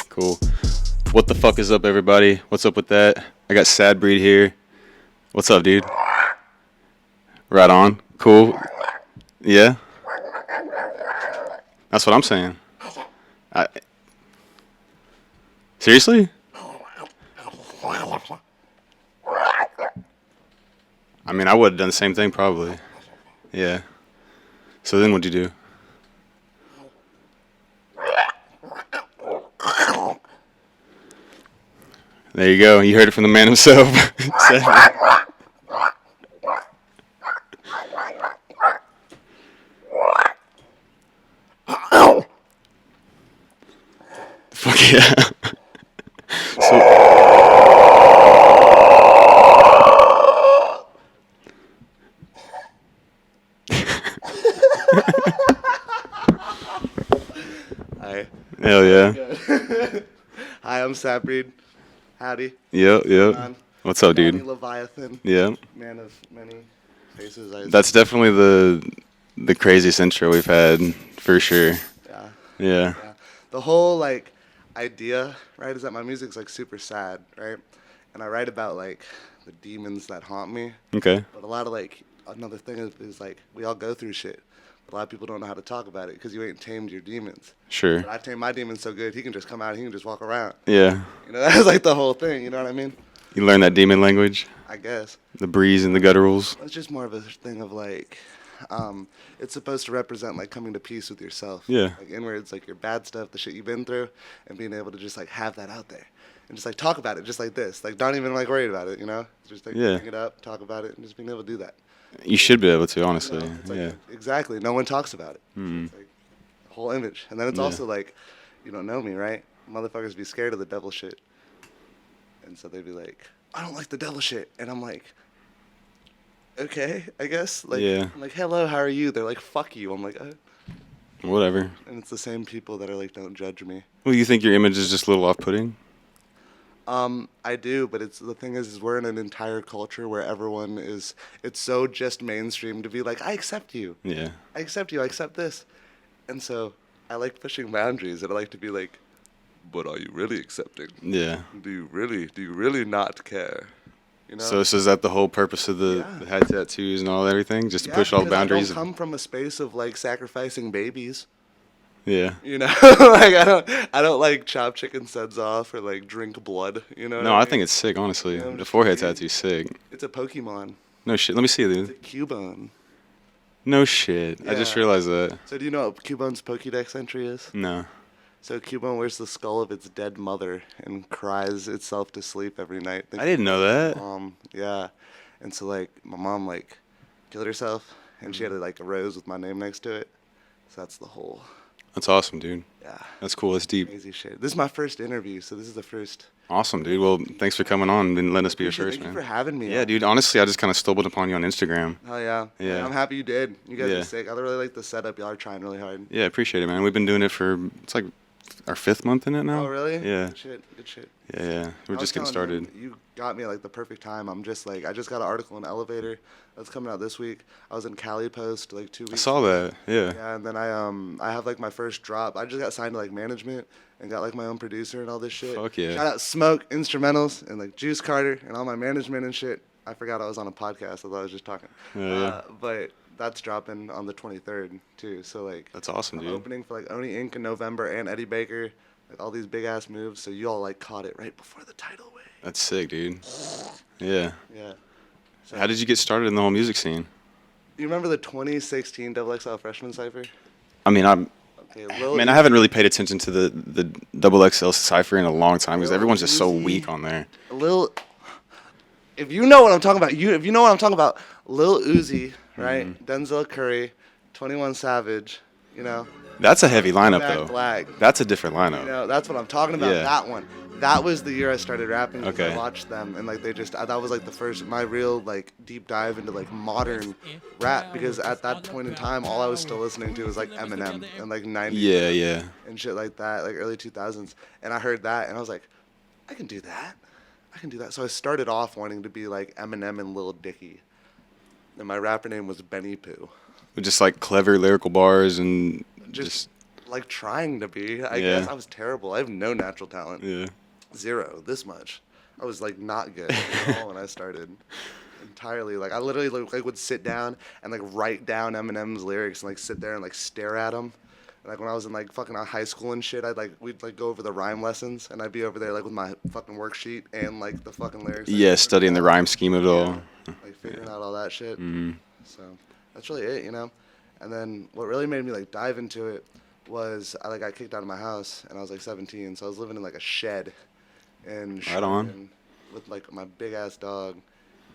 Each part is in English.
Cool. What the fuck is up, everybody? What's up with that? I got SadBreed here. What's up, dude? Right on. Cool. Yeah? That's what I'm saying. Seriously? I mean, I would have done the same thing probably. Yeah. So then what'd you do? There you go. You heard it from the man himself. Fuck yeah. So, Hi. hell yeah. Hi, I'm SadBreed. Howdy. Yep. What's up, Johnny dude? Leviathan. Yeah. Man of many faces. That's definitely the craziest intro we've had, for sure. Yeah. Yeah. The whole like idea, right, is that my music's like super sad, right? And I write about like the demons that haunt me. Okay. But a lot of like another thing is like we all go through shit. But a lot of people don't know how to talk about it because you ain't tamed your demons. Sure. But I tamed my demons so good he can just come out and he can just walk around. Yeah. You know, that's like the whole thing. You know what I mean? You learn that demon language? I guess. The breeze and the gutturals? It's just more of a thing of like, it's supposed to represent like coming to peace with yourself. Yeah. Like inwards, like your bad stuff, the shit you've been through, and being able to just like have that out there and just like talk about it, just like this. Like not even like worried about it, you know? Just like bring it up, talk about it, and just being able to do that. You should be able to, honestly. You know? It's like, Yeah. Exactly. No one talks about it. Mm. It's like the whole image, and then it's also like, you don't know me, right? Motherfuckers be scared of the devil shit, and so they'd be like, I don't like the devil shit, and I'm like, okay, I guess. Like, Yeah. I'm like, hello, how are you? They're like, fuck you. I'm like, Whatever. and it's the same people that are like, don't judge me. Well, you think your image is just a little off-putting? I do, but it's the thing is we're in an entire culture where everyone is. It's so just mainstream to be like, I accept you. Yeah. I accept you. I accept this, and so I like pushing boundaries, and I like to be like, but are you really accepting? Yeah. Do you really not care? You know? So is that the whole purpose of the head tattoos and all everything? Just to push all the boundaries? I don't come from a space of like sacrificing babies. Yeah. You know, like I don't like chop chicken's heads off or like drink blood. You know? No, I think it's sick, honestly. Yeah, I'm The just forehead kidding. tattoo's sick. It's a Pokemon. No shit. Let me see it, It's a dude. Cubone. No shit. I just Yeah. realized that. So do you know what Cubone's Pokédex entry is? No. So Cubone wears the skull of its dead mother and cries itself to sleep every night. I didn't know that. Yeah. And so like my mom like killed herself and she had like a rose with my name next to it. So that's the whole That's awesome, dude. yeah. That's cool. That's deep. Crazy shit. This is my first interview, so this is the first. Awesome, dude. Well, thanks for coming on and letting us be your Appreciate- first, Thank man. you for having me. Yeah, dude. Honestly, I just kind of stumbled upon you on Instagram. Oh yeah. Yeah. I'm happy you did. You guys Yeah. are sick. I really like the setup. Y'all are trying really hard. Yeah, appreciate it, man. We've been doing it for, it's like our 5th month in it now. Oh really? Yeah. Good shit. Good shit. Yeah. We're I just was getting telling started. You got me at like the perfect time. I'm just like I just got an article in Elevator that's coming out this week. I was in Cali Post like 2 weeks. I saw that. Yeah. Yeah, and then I have like my first drop. I just got signed to like management and got like my own producer and all this shit. Fuck yeah. Shout out Smoke Instrumentals and like Juice Carter and all my management and shit. I forgot I was on a podcast. I thought I was just talking. Yeah. But that's dropping on the 23rd too. So like That's awesome, I'm dude. opening for like Oni Inc. in November and Eddie Baker. Like all these big ass moves. So you all like caught it right before the tidal wave. That's sick, dude. Yeah. Yeah. So, How did you get started in the whole music scene? you remember the 2016 XXL Freshman Cypher? I mean, Okay, I haven't really paid attention to the double XL cipher in a long time because Lil everyone's just so Uzi. weak on there. Lil, if you know what I'm talking about, if you know what I'm talking about, Lil Uzi, right? Mm-hmm. Denzel Curry, 21 Savage, you know. That's a heavy lineup, Jack though. Black. That's a different lineup. You know, that's what I'm talking about. Yeah. That one. That was the year I started rapping. 'Cause Okay. I watched them and like they just that was like the first my real like deep dive into like modern rap because at that point in time all I was still listening to was like Eminem and like 90s Yeah. and shit like that, like early 2000s. And I heard that and I was like, I can do that. I can do that. So I started off wanting to be like Eminem and Lil Dicky, and my rapper name was Benny Pooh. Just like clever lyrical bars and Just just like trying to be. I yeah, guess I was terrible. I have no natural talent. yeah. Zero. This much. I was like not good at all when I started. Entirely. Like I literally like would sit down and like write down Eminem's lyrics and like sit there and like stare at them. And, like when I was in like fucking high school and shit, we'd like go over the rhyme lessons and I'd be over there like with my fucking worksheet and like the fucking lyrics. Like, Yeah, studying the rhyme scheme of it yeah, all. like figuring out all that shit. Mm-hmm. So that's really it, you know. And then what really made me like dive into it was I like got kicked out of my house and I was like 17, so I was living in like a shed in Right on. Sherman with like my big ass dog,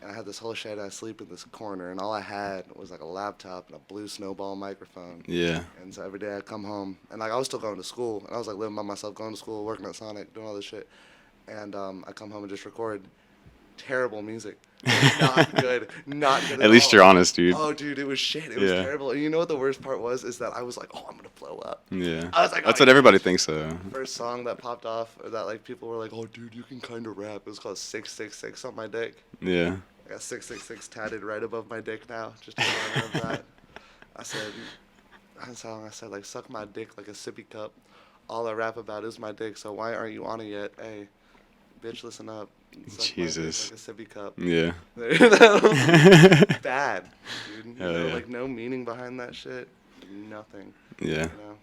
and I had this whole shed. I sleep in this corner, and all I had was like a laptop and a blue snowball microphone. Yeah. And so every day I'd come home, and like I was still going to school, and I was like living by myself, going to school, working at Sonic, doing all this shit. And I come home and just record terrible music. Not good. Not good At least all. you're honest, dude. Oh, dude, it was shit. It was Yeah. terrible. And you know what the worst part was? Is that I was like, oh, I'm going to blow up. Yeah. I was like, That's oh, what everybody thinks, though. First song that popped off, or that like people were like, oh, dude, you can kind of rap. It was called 666 on my dick. Yeah. I got 666 tatted right above my dick now, just in honor of that. I said, I said, like, suck my dick like a sippy cup. All I rap about is my dick, so why aren't you on it yet? Hey, bitch, listen up. Suck Jesus. my dick like a sippy cup. Yeah. Bad, dude. Hell yeah. Like, no meaning behind that shit. Nothing. Yeah. You know?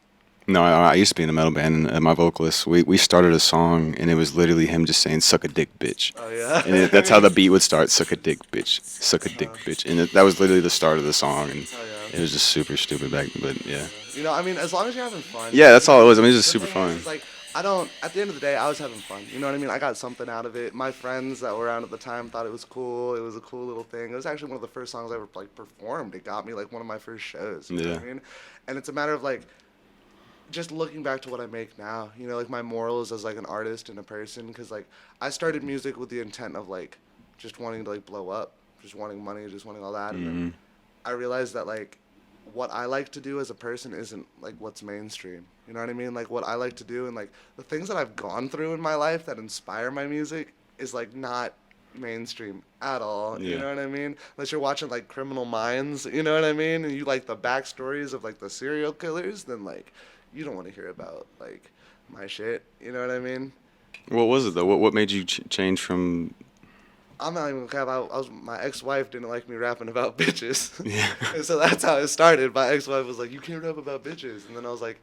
No, I used to be in a metal band, and my vocalist, we started a song, and it was literally him just saying, suck a dick, bitch. Oh, yeah? And that's how the beat would start, suck a dick, bitch. Suck a dick, bitch. And that was literally the start of the song, and Oh, yeah. it was just super stupid back, but yeah. You know, I mean, as long as you're having fun. Yeah, that's all it was. I mean, it was just The super thing is, fun. is, like, I don't, at the end of the day, I was having fun. You know what I mean? I got something out of it. My friends that were around at the time thought it was cool. It was a cool little thing. It was actually one of the first songs I ever, like, performed. It got me, like, one of my first shows. You know what I mean? And it's a matter of, like, just looking back to what I make now, you know, like, my morals as, like, an artist and a person. Because, like, I started music with the intent of, like, just wanting to, like, blow up. Just wanting money, just wanting all that. And then I realized that, like, what I like to do as a person isn't like what's mainstream. You know what I mean? Like what I like to do and like the things that I've gone through in my life that inspire my music is like not mainstream at all. You Yeah. know what I mean? Unless you're watching like Criminal Minds, you know what I mean? And you like the backstories of like the serial killers, then like you don't want to hear about like my shit. You know what I mean? What was it, though? What made you change from... I'm not even gonna cap. My ex-wife didn't like me rapping about bitches. Yeah. And so that's how it started. My ex-wife was like, "You can't rap about bitches," and then I was like,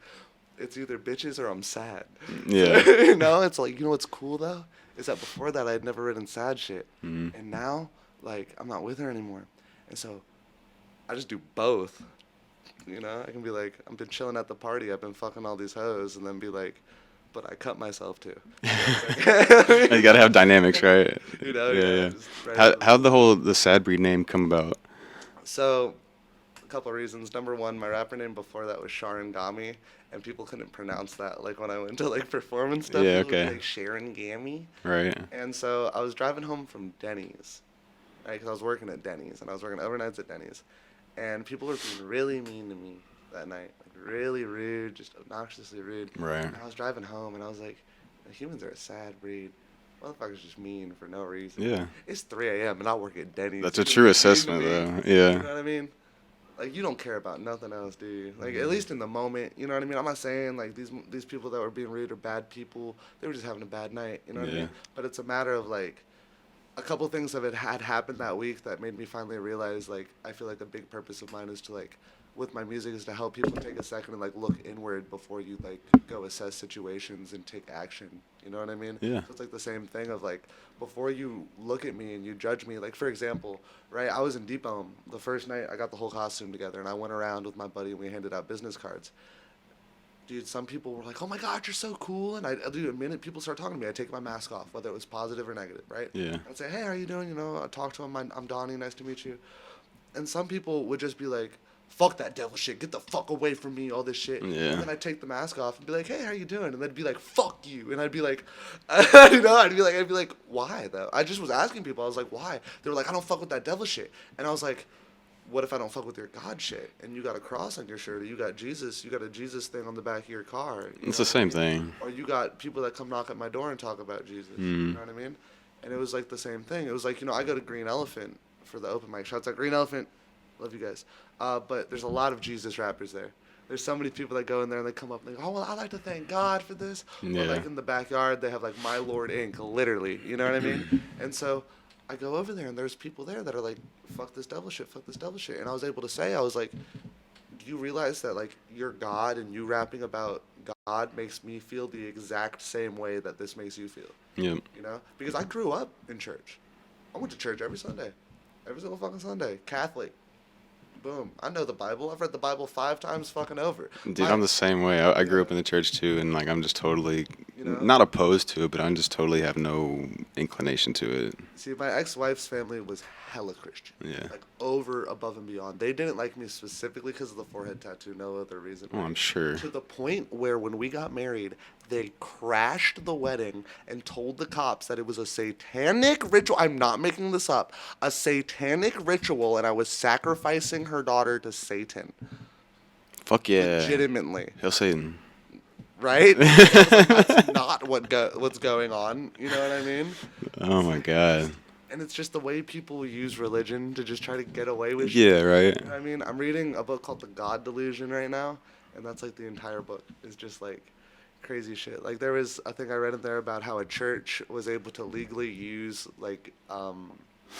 "It's either bitches or I'm sad." Yeah. You know, it's like, you know what's cool though is that before that I had never written sad shit, and now like I'm not with her anymore, and so I just do both. You know, I can be like, I've been chilling at the party, I've been fucking all these hoes, and then be like, but I cut myself too. You gotta have dynamics, right? You know, Yeah. just right How'd the SadBreed name come about? So, a couple of reasons. Number one, my rapper name before that was Sharangami, and people couldn't pronounce that. Like when I went to like perform and stuff, Yeah, people would okay. be like Sharangami. Right. And so I was driving home from Denny's, right? Because I was working at Denny's, and I was working overnights at Denny's, and people were being really mean to me that night, like really rude, just obnoxiously rude. Right. And I was driving home, and I was like, humans are a sad breed. Motherfuckers just mean for no reason. Yeah. It's 3 a.m. and I work at Denny's. That's a You true just mean to assessment, me. though. Yeah. You know what I mean? Like, you don't care about nothing else, do you? Like, at least in the moment, you know what I mean? I'm not saying, like, these people that were being rude are bad people. They were just having a bad night, you know what I Yeah. mean? But it's a matter of, like, a couple things that had happened that week that made me finally realize, like, I feel like a big purpose of mine is to, like, with my music is to help people take a second and, like, look inward before you, like, go assess situations and take action. You know what I mean? Yeah. So it's, like, the same thing of, like, before you look at me and you judge me, like, for example, right, I was in Depot the first night, I got the whole costume together, and I went around with my buddy, and we handed out business cards. Dude, some people were like, "Oh my God, you're so cool!" And dude, the minute people start talking to me, I take my mask off, whether it was positive or negative, right? Yeah. I'd say, "Hey, how you doing?" You know, I talk to them. I'm Donnie. Nice to meet you. And some people would just be like, "Fuck that devil shit. Get the fuck away from me. All this shit." Yeah. And then I'd take the mask off and be like, "Hey, how you doing?" And they'd be like, "Fuck you." And I'd be like, you know, I'd be like, "Why though?" I just was asking people. I was like, "Why?" They were like, "I don't fuck with that devil shit." And I was like, what if I don't fuck with your God shit? And you got a cross on your shirt, or you got Jesus, you got a Jesus thing on the back of your car. It's the same thing. Or you got people that come knock at my door and talk about Jesus. You know what I mean? And it was like the same thing. It was like, I go to Green Elephant for the open mic. Shouts out Green Elephant. Love you guys. But there's a lot of Jesus rappers there. There's so many people that go in there and they come up and they go, oh, well, I'd like to thank God for this. Yeah. Or like in the backyard, they have like My Lord Inc., literally. You know what I mean? And so I go over there and there's people there that are like, fuck this devil shit, fuck this devil shit. And I was able to say, I was like, do you realize that like you're God and you rapping about God makes me feel the exact same way that this makes you feel? Yep. You know? Because I grew up in church. I went to church every Sunday. Every single fucking Sunday. Catholic. Boom. I know the Bible. I've read the Bible 5 times fucking over. Dude, I'm the same way. I grew up in the church too, and like I'm just totally know? not opposed to it, but I'm just totally have no inclination to it. See, my ex-wife's family was hella Christian. Yeah. Like over, above, and beyond. They didn't like me specifically because of the forehead tattoo. No other reason. Oh, I'm sure. To the point where when we got married, they crashed the wedding and told the cops that it was a satanic ritual. I'm not making this up. A satanic ritual, and I was sacrificing her daughter to Satan. Fuck yeah. Legitimately. Hail Satan. Right? That's not what's going on. You know what I mean? Oh my god. And it's just the way people use religion to just try to get away with shit. Yeah, right. You know what I mean? I'm reading a book called The God Delusion right now, and that's like the entire book is just like crazy shit. Like there was a thing I read in there about how a church was able to legally use like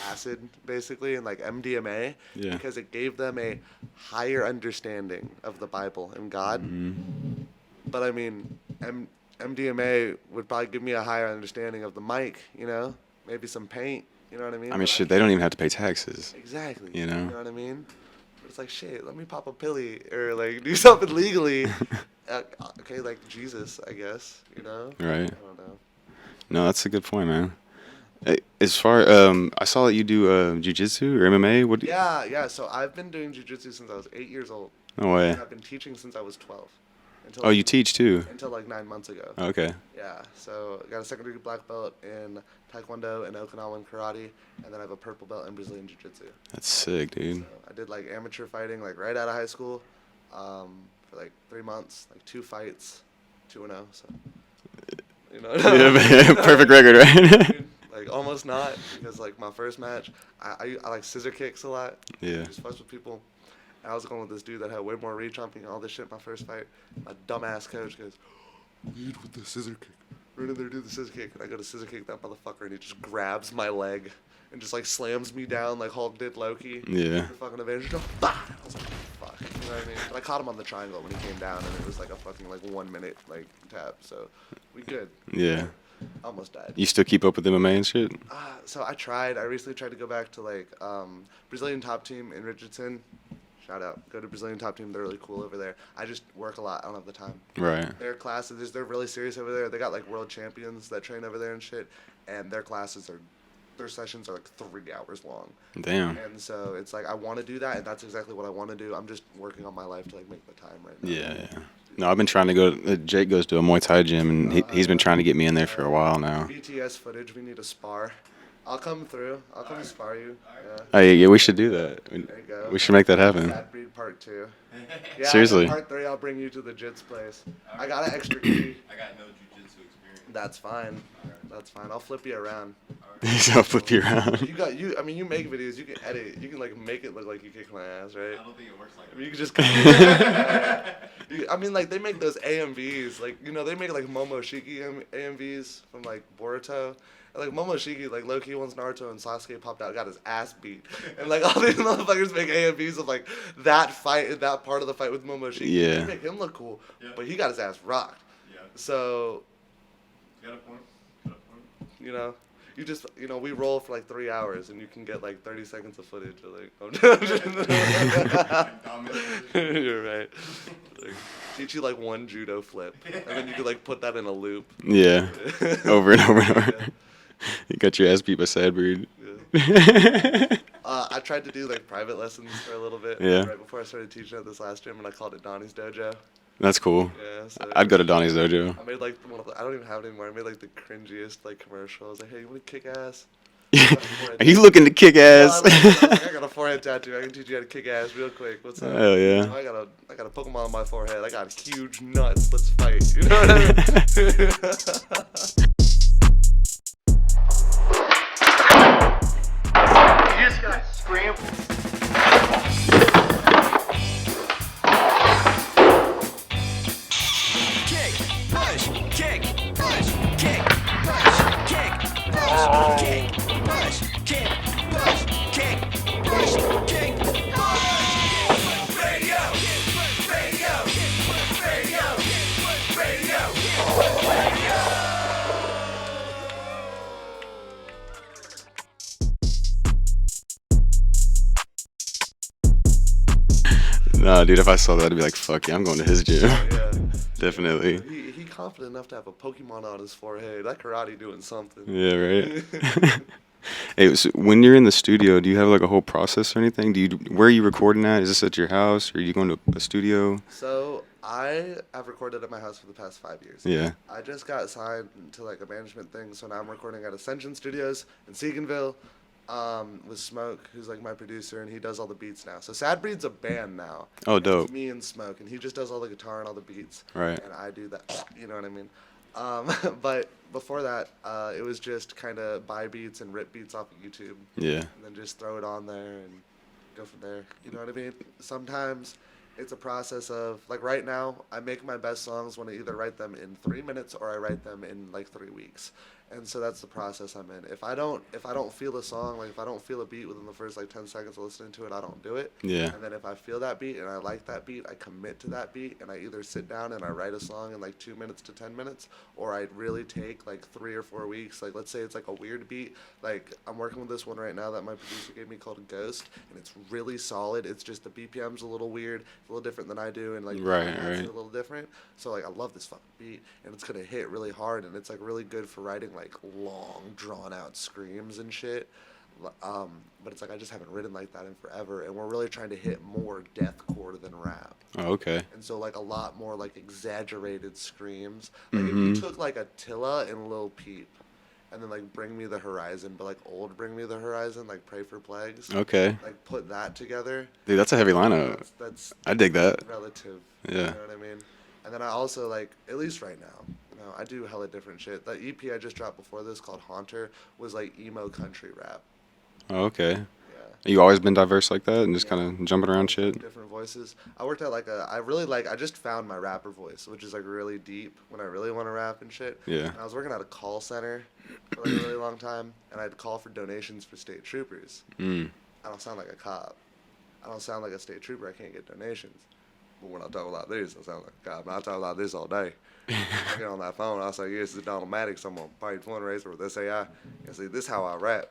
acid basically and like MDMA because it gave them a higher understanding of the Bible and God. Mm-hmm. But I mean, MDMA would probably give me a higher understanding of the mic, you know? Maybe some paint, you know what I mean? I mean, shit, they don't even have to pay taxes. Exactly. You know? You know what I mean? But it's like, shit, let me pop a pilly or like do something legally. Okay, like Jesus, I guess, you know? Right. I don't know. No, that's a good point, man. As far, I saw that you do jiu-jitsu or MMA. What? Yeah. So I've been doing jiu-jitsu since I was 8 years old. No way. And I've been teaching since I was 12. Oh, you teach too? Until like 9 months ago. Okay. Yeah, so I got a second-degree black belt in Taekwondo and Okinawan Karate, and then I have a purple belt in Brazilian Jiu-Jitsu. That's sick, dude. So I did like amateur fighting like right out of high school for like 3 months, like 2 fights, 2-0, so. You know? Yeah, perfect record, right? Like almost not, because like my first match, I like scissor kicks a lot. Yeah. Just fucks with people. I was going with this dude that had way more reach on me and all this shit my first fight. My dumbass coach goes, lead with the scissor kick. Run in there, do the scissor kick. And I go to scissor kick that motherfucker, and he just grabs my leg and just like slams me down like Hulk did Loki. Yeah. The fucking Avenger. Bah! I was like, fuck. You know what I mean? But I caught him on the triangle when he came down, and it was like a fucking like 1 minute like tap. So we good. Yeah. Almost died. You still keep up with MMA and shit? So I tried. I recently tried to go back to like Brazilian Top Team in Richardson. Shout out. Go to Brazilian Top Team. They're really cool over there. I just work a lot. I don't have the time. Right. Their classes, they're really serious over there. They got like world champions that train over there and shit. And their sessions are like 3 hours long. Damn. And so it's like I want to do that, and that's exactly what I want to do. I'm just working on my life to like make the time right now. Yeah. No, I've been trying to go. Jake goes to a Muay Thai gym, and he's been trying to get me in there for a while now. BTS footage. We need a spar. I'll come through. I'll come spar you. Yeah. Hey, yeah, we should do that. There you go. We should make that happen. SadBreed part 2. Yeah, Seriously. Part 3, I'll bring you to the Jits place. I got an extra key. I got no jiu-jitsu experience. That's fine. That's fine. I'll flip you around. I'll flip you around. I mean, you make videos. You can edit. You can like make it look like you kick my ass, right? I don't think it works like I that. mean, you can just. I mean, like they make those AMVs. Like they make like Momoshiki AMVs from like Boruto. And, like Momoshiki, like low-key once Naruto and Sasuke popped out, got his ass beat, and like all these motherfuckers make AMVs of like that fight, that part of the fight with Momoshiki. Yeah. They make him look cool, Yeah. but he got his ass rocked. Yeah. So, You got a point. Got a point. you know, you just, we roll for like 3 hours, and you can get like 30 seconds of footage. Of, like, you're right. Like, teach you like one judo flip, and then you could like put that in a loop. Yeah. Over and over and over. You got your ass beat by SadBreed. Yeah. I tried to do like private lessons for a little bit. Yeah. Right before I started teaching at this last gym, and I called it Donnie's Dojo. That's cool. Yeah. So I'd go to Donnie's dojo. I made like I don't even have it anymore. I made like the cringiest like commercial. I was like, hey, you want to kick ass? Are you looking to kick ass? I got a forehead tattoo. I can teach you how to kick ass real quick. What's up? Hell yeah. I got a Pokemon on my forehead. I got huge nuts. Let's fight. You know what I mean? Nah, dude, if I saw that, I'd be like, fuck yeah, I'm going to his gym. Yeah. Definitely. He confident enough to have a Pokemon on his forehead. That karate doing something. Yeah, right. Hey, so when you're in the studio, do you have like a whole process or anything? Where are you recording at? Is this at your house, or are you going to a studio? So I have recorded at my house for the past 5 years. Yeah. I just got signed to like a management thing, so now I'm recording at Ascension Studios in Seaganville, with Smoke, who's like my producer, and he does all the beats now. So SadBreed's a band now. Oh, dope. It's me and Smoke, and he just does all the guitar and all the beats. Right. And I do that. You know what I mean? But before that, it was just kind of buy beats and rip beats off of YouTube. Yeah. And then just throw it on there and go from there. You know what I mean? Sometimes it's a process of, like right now, I make my best songs when I either write them in 3 minutes or I write them in like 3 weeks. And so that's the process I'm in. If I don't feel a song, like if I don't feel a beat within the first like 10 seconds of listening to it, I don't do it. Yeah. And then if I feel that beat and I like that beat, I commit to that beat and I either sit down and I write a song in like 2 minutes to 10 minutes, or I really take like 3 or 4 weeks. Like let's say it's like a weird beat. Like I'm working with this one right now that my producer gave me called Ghost, and it's really solid. It's just the BPM's a little weird, a little different than I do, and like Right. a little different. So like I love this fucking beat, and it's gonna hit really hard, and it's like really good for writing like long, drawn out screams and shit. But it's like I just haven't written like that in forever, and we're really trying to hit more deathcore than rap. Oh, okay. And so like a lot more like exaggerated screams. Like if you took like Attila and Lil Peep, and then like Bring Me the Horizon, but like old Bring Me the Horizon, like Pray for Plagues. Okay. Like put that together. Dude, that's a heavy lineup. That's I dig that. relative. Yeah. You know what I mean? And then I also like, at least right now, you know, I do hella different shit. The EP I just dropped before this called Haunter was like emo country rap. Oh, okay. Yeah. You always been diverse like that and just Yeah. kind of jumping around shit? Different voices. I worked at I just found my rapper voice, which is like really deep when I really want to rap and shit. Yeah. And I was working at a call center for like a really long time, and I'd call for donations for state troopers. Mm. I don't sound like a cop. I don't sound like a state trooper. I can't get donations. But when I talk like this, I sound like a cop. And I talk like this all day. I get on that phone, I say, yes, it's Donald Maddox. I'm on Paid Fundraiser with SAI. And see, this is how I rap.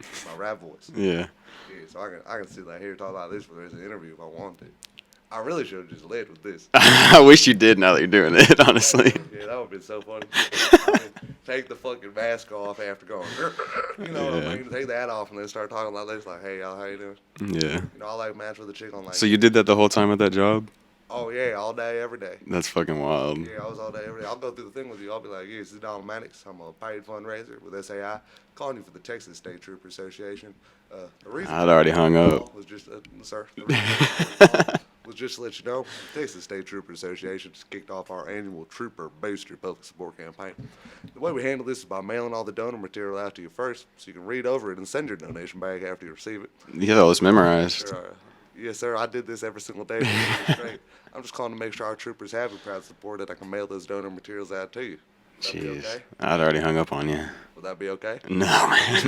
It's my rap voice. Yeah. Yeah, so I can sit like here talk like this for the rest of the interview if I want to. I really should have just led with this. I wish you did now that you're doing it, honestly. Yeah, that would have been so funny. I mean, take the fucking mask off after going, you know what I mean? Take that off and then start talking like this, like, hey, y'all, how you doing? Yeah. You know, I like match with a chick on like, So you did that the whole time at that job? oh, yeah, all day, every day. That's fucking wild. Yeah, I was all day, every day. I'll go through the thing with you. I'll be like, yeah, this is Donald Maddox. I'm a paid fundraiser with SAI. Calling you for the Texas State Trooper Association. The reason I'd already hung up. was just, sir, the reason I called was just to let you know, Texas State Trooper Association just kicked off our annual Trooper Booster public support campaign. The way we handle this is by mailing all the donor material out to you first, so you can read over it and send your donation back after you receive it. You have all this memorized. Sure, yes, sir. I did this every single day. It's great. I'm just calling to make sure our troopers have your proud support that I can mail those donor materials out to you. Would that be Jeez. okay? I'd already hung up on you. Would that be okay? No, man.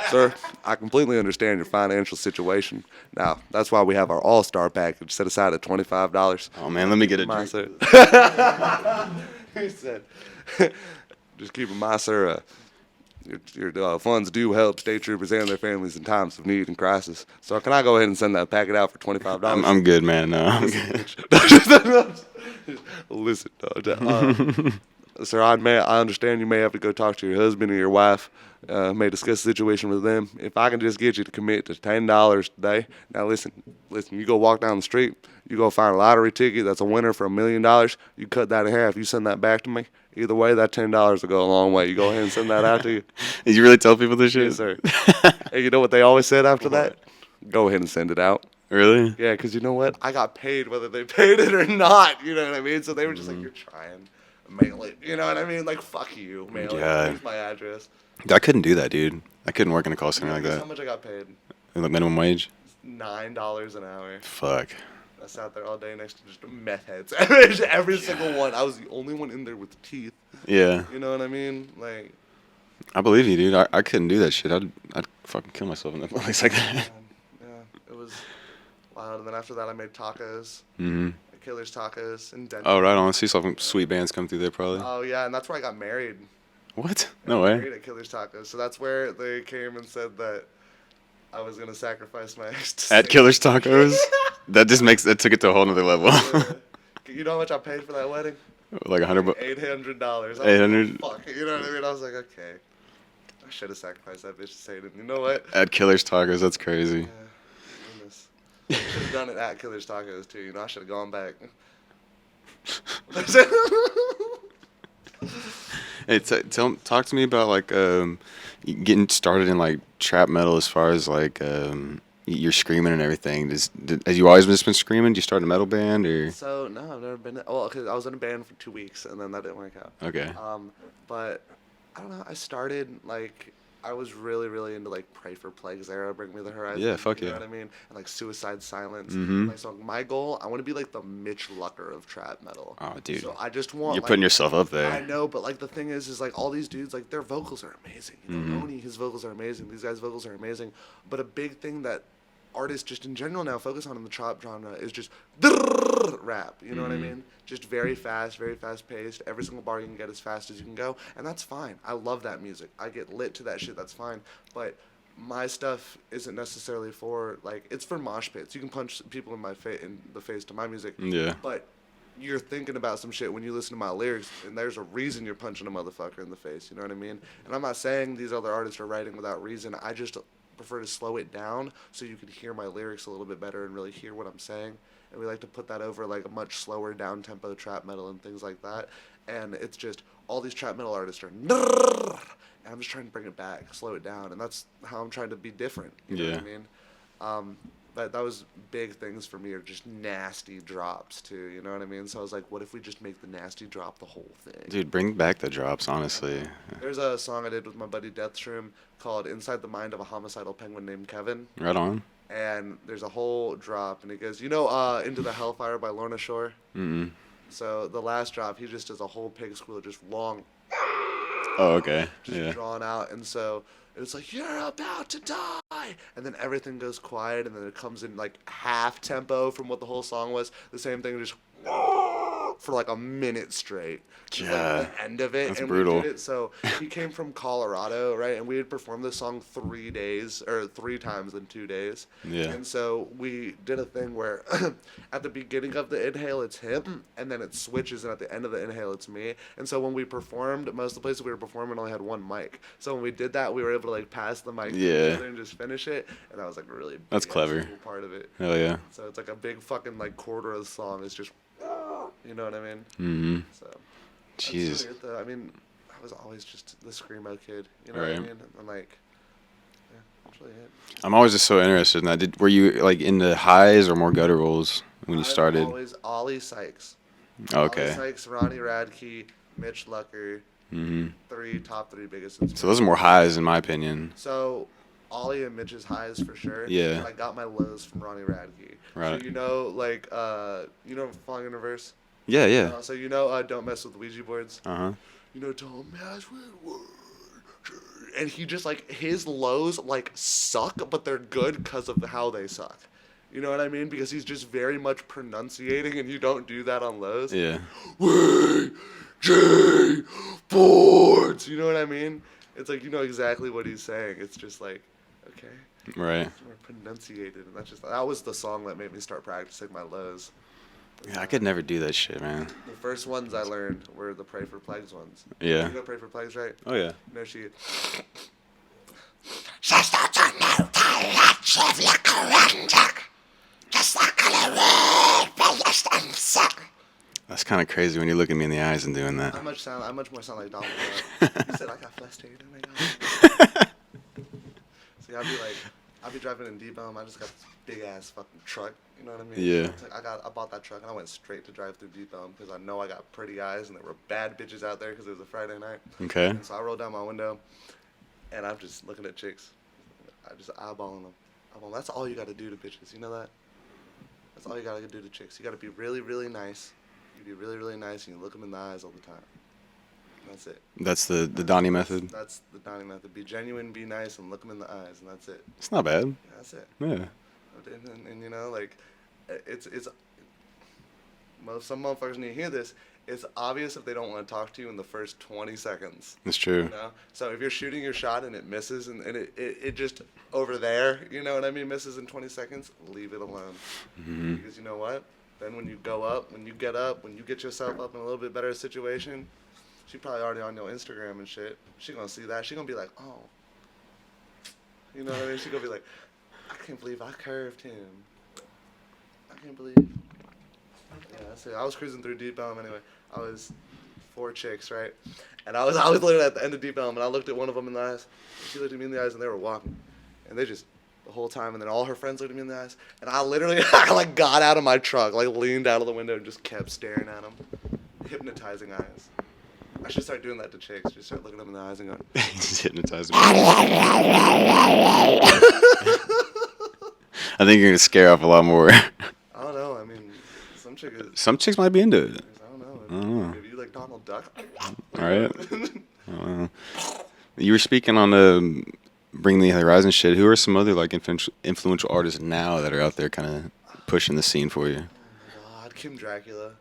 Sir, I completely understand your financial situation. Now, that's why we have our all-star package set aside at $25. Oh, man, let me get a My drink. sir. He said, just keep in mind, sir, your funds do help state troopers and their families in times of need and crisis. So can I go ahead and send that packet out for $25? I'm good, man. No, I'm good. Listen, sir, I understand you may have to go talk to your husband or your wife. May discuss the situation with them. If I can just get you to commit to $10 today. Now listen. You go walk down the street. You go find a lottery ticket that's a winner for $1 million. You cut that in half. You send that back to me. Either way, that $10 will go a long way. You go ahead and send that out to you. Did you really tell people this shit? Yes, sir. And you know what they always said after that? Go ahead and send it out. Really? Yeah, because you know what? I got paid whether they paid it or not. You know what I mean? So they were just like, you're trying. Mail it. You know what I mean? Like, fuck you. Mail Yeah. it. Here's my address. I couldn't do that, dude. I couldn't work in a call center like Guess that. how much I got paid? Like minimum wage? $9 an hour. Fuck. I sat there all day next to just meth heads. Every single one. I was the only one in there with teeth. Yeah. You know what I mean? Like, I believe you, dude. I couldn't do that shit. I'd fucking kill myself in that place like that. yeah, it was wild. And then after that, I made tacos. Mm-hmm. Killer's Tacos in Denver. Oh, right on. See some sweet bands come through there, probably. Oh, yeah, and that's where I got married. What? No I got way. married at Killer's Tacos. So that's where they came and said that I was gonna sacrifice my ex to At save Killer's her. Tacos? That took it to a whole nother level. Yeah. You know how much I paid for that wedding? Like $100. $800. $800? Fuck. You know what I mean? I was like, okay. I should have sacrificed that bitch to save it. You know what? At Killer's Tacos, that's crazy. Yeah. Goodness. I should have done it at Killer's Tacos too. You know, I should have gone back. Hey, talk to me about like getting started in like trap metal as far as like you're screaming and everything. Has you always just been screaming? Did you start a metal band or? So no, I've never been. Well, cause I was in a band for 2 weeks and then that didn't work out. Okay. But I don't know. I started like I was really, really into like Pray for Plagues era, Bring Me the Horizon. Yeah, fuck you yeah. know what I mean? And like Suicide Silence. Mhm. Like, so my goal, I want to be like the Mitch Lucker of trap metal. Oh, dude. So I just want. You're like, putting yourself up I there. know, but like the thing is like all these dudes, like their vocals are amazing. You know, Mhm. Oni, his vocals are amazing. These guys' vocals are amazing. But a big thing that artists just in general now focus on in the trap genre is just rap. You know what I Mhm. mean? Just very fast paced. Every single bar you can get as fast as you can go, and that's fine. I love that music. I get lit to that shit. That's fine. But my stuff isn't necessarily for like it's for mosh pits. You can punch people in the face to my music. Yeah. But you're thinking about some shit when you listen to my lyrics, and there's a reason you're punching a motherfucker in the face. You know what I mean? And I'm not saying these other artists are writing without reason. I just prefer to slow it down so you can hear my lyrics a little bit better and really hear what I'm saying. And we like to put that over like a much slower down tempo trap metal and things like that. And it's just all these trap metal artists are and I'm just trying to bring it back, slow it down, and that's how I'm trying to be different. You know what I mean? But that was big things for me are just nasty drops too. You know what I mean? So I was like, what if we just make the nasty drop the whole thing? Dude, bring back the drops, honestly. There's a song I did with my buddy Deathshroom called "Inside the Mind of a Homicidal Penguin Named Kevin." Right on. And there's a whole drop, and it goes, you know, "Into the Hellfire" by Lorna Shore. Mm-mm. So the last drop, he just does a whole pig squeal, just long, Oh, okay. just Yeah. drawn out, and so it was like, "You're about to die," and then everything goes quiet, and then it comes in like half tempo from what the whole song was. The same thing, just for like a minute straight. Just, Yeah, like, the end of it, that's and brutal. we did it. So he came from Colorado, right? And we had performed this song 3 times in 2 days. Yeah. And so we did a thing where at the beginning of the inhale it's him, and then it switches, and at the end of the inhale it's me. And so when we performed, most of the places we were performing only had one mic. So when we did that, we were able to like pass the mic to Yeah. each other and just finish it. And that was like a really That's big, clever. cool part of it. Hell yeah. So it's like a big fucking like quarter of the song is just, you know what I mean? Mm-hmm. So. Jeez. That's really it, though. I mean, I was always just the screamo kid. You know what I Right. mean? And like, yeah, that's really it. I'm always just so interested in that. Were you like into highs or more gutturals when you started? Always Ollie Sykes. Okay. Ollie Sykes, Ronnie Radke, Mitch Lucker. Mm-hmm. Top three biggest So inspirations. those are more highs in my opinion. So Ollie and Mitch's highs for sure. Yeah. And I got my lows from Ronnie Radke. Right. So you know, like, you know, Falling in Reverse. Yeah, yeah. So you know, Don't Mess with Ouija boards. Uh-huh. You know, don't mess with words. And he just like his lows like suck, but they're good because of how they suck. You know what I mean? Because he's just very much pronunciating, and you don't do that on lows. Yeah. Ouija boards. You know what I mean? It's like you know exactly what he's saying. It's just like, okay, Right. it's more pronunciated, and that was the song that made me start practicing my lows. Yeah, I could never do that shit, man. The first ones I learned were the Pray for Plagues ones. Yeah. You know Pray for Plagues, right? Oh yeah. You know she. That's kind of crazy when you look at me in the eyes and doing that. I much more sound like Donald Trump. He said I got frustrated. Oh my God. See, I'd be driving in D-Bone. I just got this big ass fucking truck. You know what I mean? Yeah. It's like I bought that truck and I went straight to drive through D-Bone because I know I got pretty eyes and there were bad bitches out there because it was a Friday night. Okay. And so I rolled down my window and I'm just looking at chicks. I just eyeballing them. That's all you got to do to bitches. You know that? That's all you got to do to chicks. You got to be really, really nice. You be really, really nice and you look them in the eyes all the time. That's it. That's the Donnie method. That's the Donnie method. Be genuine, be nice, and look them in the eyes, and that's it. It's not bad. Yeah, that's it. Yeah. And you know, like, it's some motherfuckers need to hear this. it's obvious if they don't want to talk to you in the first 20 seconds. That's true. You know? So if you're shooting your shot and it misses and it just over there, you know what I mean, misses in 20 seconds, leave it alone. Mm-hmm. Because you know what? Then when you go up, when you get yourself up in a little bit better situation, she probably already on your Instagram and shit. She gonna see that. She gonna be like, oh. You know what I mean? She gonna be like, I can't believe I curved him. I can't believe. Yeah, that's it. I was cruising through Deep Elm anyway. I was 4 chicks, right? And I was literally at the end of Deep Elm, and I looked at one of them in the eyes. She looked at me in the eyes, and they were walking. And they just, the whole time, and then all her friends looked at me in the eyes. And I literally, I like got out of my truck, like leaned out of the window and just kept staring at them. Hypnotizing eyes. I should start doing that to chicks. Just start looking them in the eyes and going. Just hypnotizing. I think you're gonna scare off a lot more. I don't know. I mean, Some chicks might be into it. I don't know. Maybe you like Donald Duck. All right. You were speaking on Bring the Horizon shit. Who are some other like influential artists now that are out there kind of pushing the scene for you? Oh my God, Kim Dracula.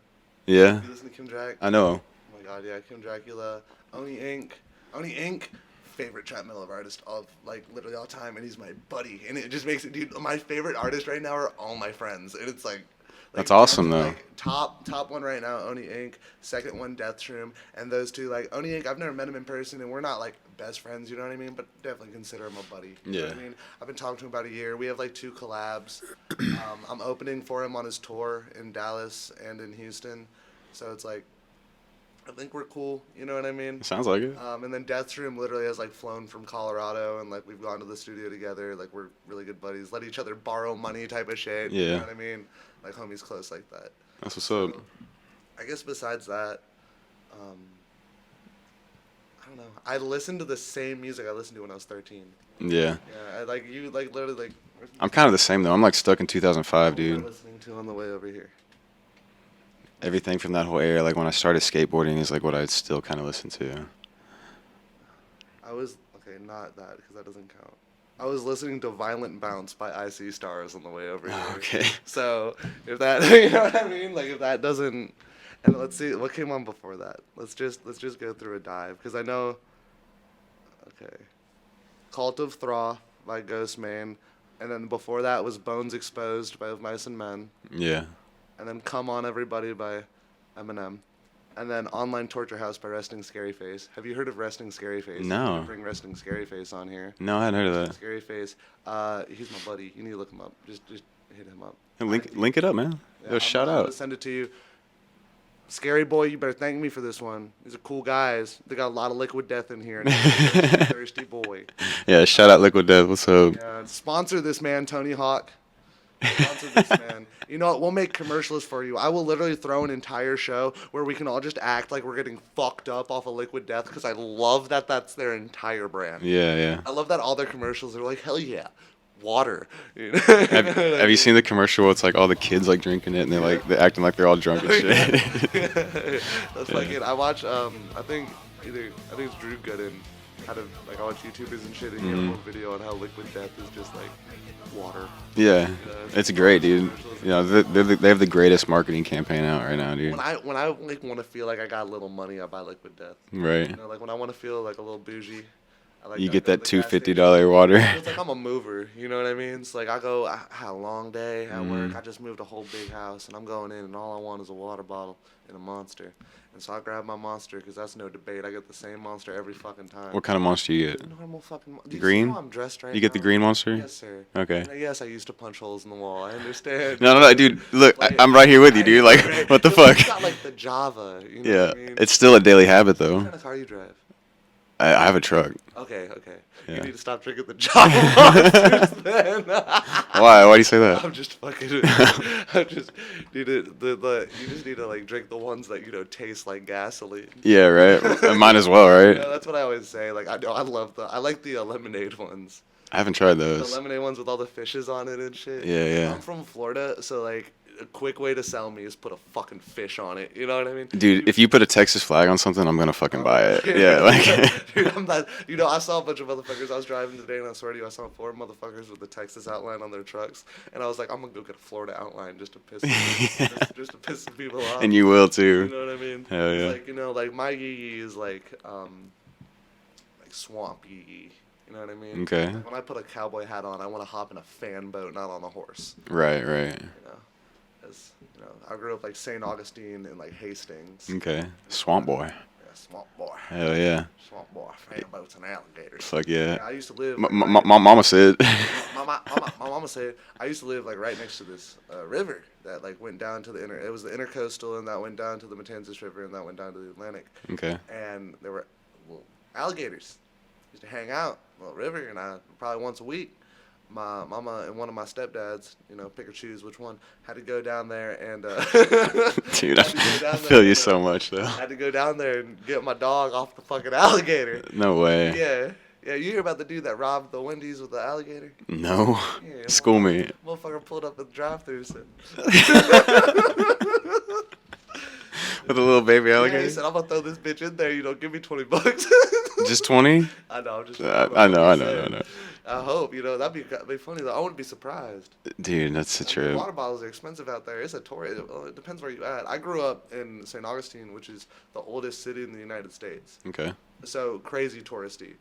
Yeah. You listen to Kim Drac? I know. Oh my God, yeah, Kim Dracula. Oni Inc. Favorite trap metal artist of like literally all time, and he's my buddy, and it just makes it, dude. My favorite artists right now are all my friends, and it's like That's awesome, though. Like, top one right now, Oni Inc. Second one, Deathshroom, and those two, like Oni Inc. I've never met him in person, and we're not like best friends, you know what I mean? But definitely consider him a buddy. You know what I mean? I've been talking to him about a year. We have like 2 collabs. I'm opening for him on his tour in Dallas and in Houston, so it's like. I think we're cool, you know what I mean? Sounds like it. And then Deathshroom literally has like flown from Colorado, and like we've gone to the studio together. Like we're really good buddies. Let each other borrow money type of shit. Yeah. You know what I mean? Like homies close like that. That's what's up. I guess besides that, I don't know. I listen to the same music I listened to when I was 13. Yeah. Yeah, I like you like literally like. I'm kind of the same though. I'm like stuck in 2005, What am I dude. listening to on the way over here? Everything from that whole era, like when I started skateboarding, is like what I still kind of listen to. I was okay, not that because that doesn't count. I was listening to "Violent Bounce" by IC Stars on the way over here. Okay. So if that, you know what I mean, like if that doesn't, and let's see what came on before that. Let's just go through a dive because I know. Okay. Cult of Thra by Ghostman, and then before that was Bones Exposed by Of Mice and Men. Yeah. And then Come On Everybody by Eminem. And then Online Torture House by Resting Scary Face. Have you heard of Resting Scary Face? No. I'm gonna bring Resting Scary Face on here. No, I hadn't heard of that. Scary Face. He's my buddy. You need to look him up. Just hit him up. Hey, link it up, man. Yo, shout I'm out. gonna send it to you. Scary Boy, you better thank me for this one. These are cool guys. They got a lot of liquid death in here. And thirsty boy. Yeah, shout out Liquid Death. What's up? Yeah, sponsor this man, Tony Hawk. Sponsor this man. You know what? We'll make commercials for you. I will literally throw an entire show where we can all just act like we're getting fucked up off of Liquid Death because I love that that's their entire brand. Yeah, yeah. I love that all their commercials are like, hell yeah, water. You know? Have you seen the commercial where it's like all the kids like drinking it and they're acting like they're all drunk and shit? That's fucking. I watch. I think it's Drew Gooden. I watch YouTubers and shit, and he had a whole video on how Liquid Death is just like water. Yeah, it's great, dude. You know, they have the greatest marketing campaign out right now, dude. When I like want to feel like I got a little money, I buy Liquid Death. Right. You know, like when I want to feel like a little bougie. You get that $250 water. It's like I'm a mover, you know what I mean? It's like I had a long day at work. I just moved a whole big house, and I'm going in, and all I want is a water bottle and a Monster. And so I grab my Monster because that's no debate. I get the same Monster every fucking time. What kind of Monster you get? Normal fucking. Green? See how I'm dressed right You get the now? green Monster? Yes, sir. Okay. And yes, I used to punch holes in the wall. I understand. No, dude. Look, Like, I'm right here with you, dude. Like, what the fuck? It's not like the Java. You know Yeah, what I mean? it's still a daily habit, What though. kind of car you drive? I have a truck. Okay. Yeah. You need to stop drinking the Java Monsters then. Why? Why do you say that? I'm just fucking. You just need to like drink the ones that taste like gasoline. Yeah, right. Might as well, right? Yeah, that's what I always say. Like I like the lemonade ones. I haven't tried The those. lemonade ones with all the fishes on it and shit. Yeah, yeah. I'm from Florida, so like a quick way to sell me is put a fucking fish on it. You know what I mean? Dude, if you put a Texas flag on something, I'm gonna fucking buy it. Yeah, like. Dude, I'm not. You know, I saw a bunch of motherfuckers. I was driving today, and I swear to you, I saw 4 motherfuckers with the Texas outline on their trucks, and I was like, I'm gonna go get a Florida outline just to piss, just to piss some people off. And you will too. You know what I mean? Hell yeah. It's like, you know, like my yee is like swamp yee. You know what I mean? Okay. Like when I put a cowboy hat on, I want to hop in a fan boat, not on a horse. Right. You know, as you know, I grew up like St. Augustine and like Hastings. Okay. Swamp boy. Yeah, swamp boy. Hell yeah. Swamp boy, fan boats and alligators. Fuck yeah. I used to live. My Like, mama said. my mama said I used to live like right next to this river that like went down to the it was the intercoastal, and that went down to the Matanzas River, and that went down to the Atlantic. Okay. And there were alligators. Used to hang out on the river, and I probably once a week. My mama and one of my stepdads, you know, pick or choose which one, had to go down there and. Dude, I feel you so much though. I had to go down there and get my dog off the fucking alligator. No way. Yeah, you hear about the dude that robbed the Wendy's with the alligator? No. Yeah, School me. Motherfucker pulled up at the drive-thru said. With a little baby Yeah, alligator. he said, I'm gonna throw this bitch in there. You know, give me $20. Just 20? I know. I'm just. I know. I hope, you know, that'd be funny though. I wouldn't be surprised. Dude, that's the truth. Water bottles are expensive out there. It's a tourist. Well, it depends where you at. I grew up in St. Augustine, which is the oldest city in the United States. Okay. So crazy touristy.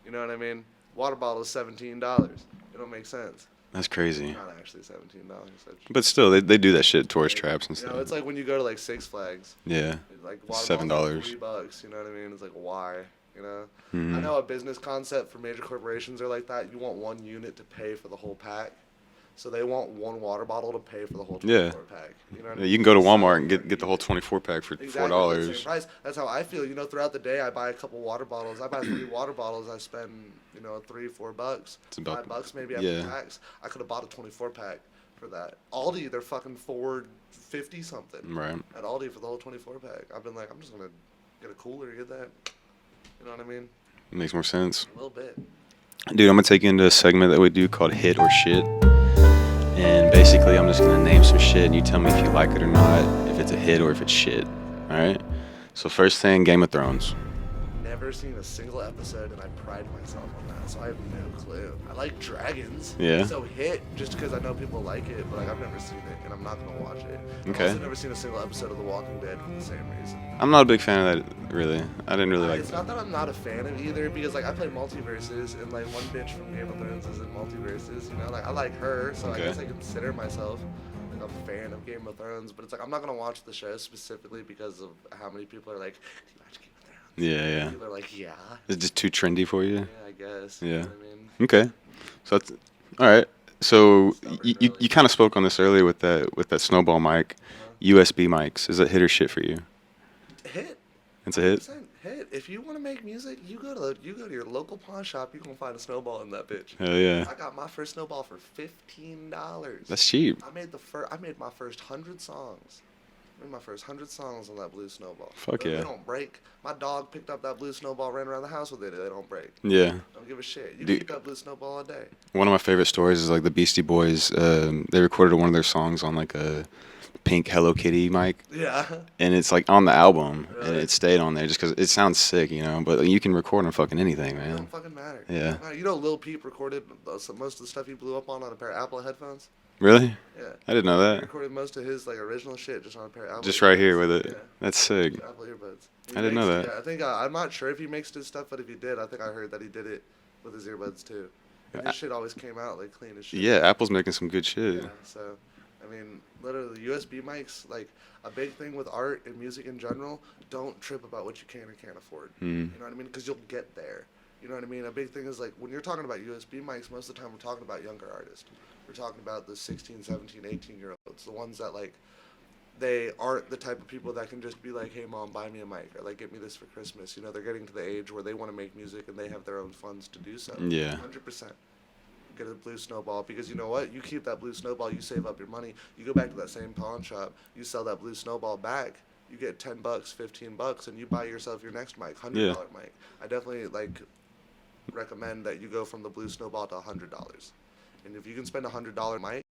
You know what I mean? Water bottle is $17. It don't make sense. That's crazy. Not actually $17. But still, they do that shit, tourist traps and You know, stuff. it's like when you go to like Six Flags. Yeah. Like water $7. bottles are $3. You know what I mean? It's like why? You know. Mhm. I know a business concept for major corporations are like that. You want one unit to pay for the whole pack. So they want one water bottle to pay for the whole 24 pack. You know what I Yeah, mean? you can go to Walmart and get the whole 24 pack for Exactly for the $4. same price. That's how I feel. You know, throughout the day, I buy a couple water bottles. I buy 3 water bottles. I spend, you know, $3-4. It's about $5 maybe after yeah. tax. I could have bought a 24 pack for that. Aldi, they're fucking $4.50 something. Right. At Aldi for the whole 24 pack. I've been like, I'm just gonna get a cooler, get that. You know what I mean? It makes more sense. A little bit. Dude, I'm gonna take you into a segment that we do called Hit or Shit. And basically, I'm just gonna name some shit, and you tell me if you like it or not, if it's a hit or if it's shit. All right. So first thing, Game of Thrones. Never seen a single episode, and I pride myself on that, so I have no clue. I like dragons. Yeah. So hit just because I know people like it, but like I've never seen it, and I'm not gonna watch it. Okay. I've also never seen a single episode of The Walking Dead for the same reason. I'm not a big fan of that, really. I didn't really like It's not that I'm not a fan of either, because like I play multiverses, and like one bitch from Game of Thrones is in multiverses. You know, like I like her, so Okay. I guess I consider myself like a fan of Game of Thrones. But it's like I'm not gonna watch the show specifically because of how many people are like, "Do you watch Game of Thrones?" Yeah. People are like, "Yeah." It's just too trendy for you. Yeah, I guess. Yeah. You know what I mean? Okay. So that's all right. So Stubborn you girly. kind of spoke on this earlier with that snowball mic, USB mics. Is that hit or shit for you? Hit. It's a hit. 100% hit. If you want to make music, you go to your local pawn shop. You can find a snowball in that bitch. Hell yeah. I got my first snowball for $15. That's cheap. I made my first 100 songs. I made my first 100 songs on that blue snowball. Fuck They yeah. don't break. My dog picked up that blue snowball, ran around the house with it. They don't break. Yeah. Don't give a shit. You Dude. keep that blue snowball all day. One of my favorite stories is like the Beastie Boys. They recorded one of their songs on like a pink Hello Kitty mic, Yeah. and it's like on the album, and Really? it stayed on there just because it sounds sick, you know. But you can record on fucking anything, It man. don't fucking matter. Yeah. It don't matter. You know Lil Peep recorded most of the stuff he blew up on a pair of Apple headphones? Really? Yeah. I didn't know He that. recorded most of his like original shit just on a pair of Apple Just right here earbuds. with it. Yeah. That's sick. Apple earbuds. I didn't know that. Yeah, I think I'm not sure if he mixed his stuff, but if he did, I think I heard that he did it with his earbuds too. And his shit always came out like clean as shit. Yeah, Apple's making some good shit. Yeah, so, I mean, literally, USB mics, like, a big thing with art and music in general, don't trip about what you can or can't afford. Mm. You know what I mean? Because you'll get there. You know what I mean? A big thing is, like, when you're talking about USB mics, most of the time we're talking about younger artists. We're talking about the 16, 17, 18-year-olds, the ones that, like, they aren't the type of people that can just be like, hey, Mom, buy me a mic, or, like, get me this for Christmas. You know, they're getting to the age where they want to make music and they have their own funds to do so. Yeah. 100%. Get a blue snowball, because you know what? You keep that blue snowball, you save up your money, you go back to that same pawn shop, you sell that blue snowball back, you get $10, $15, and you buy yourself your next mic, $100 Yeah. mic. I definitely recommend that you go from the blue snowball to $100. And if you can spend $100 mic,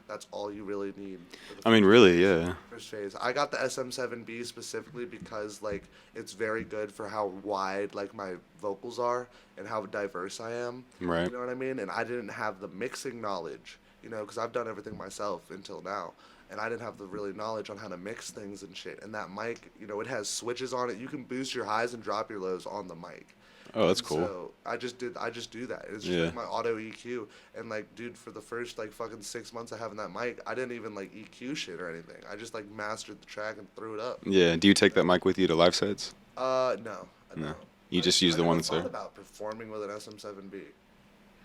That's all you really need. For the I mean, really, yeah. first phase. I got the SM7B specifically because like it's very good for how wide like my vocals are and how diverse I am. Right. You know what I mean? And I didn't have the mixing knowledge, you know, because I've done everything myself until now. And I didn't have the really knowledge on how to mix things and shit. And that mic, you know, it has switches on it. You can boost your highs and drop your lows on the mic. Oh, that's And cool. So I just do that. It's just Yeah. like my auto EQ. And like, dude, for the first like fucking 6 months of having that mic, I didn't even like EQ shit or anything. I just like mastered the track and threw it up. Yeah. Do you take that mic with you to live sets? No, I No. don't. You just use the one that's I there? never thought about performing with an SM7B.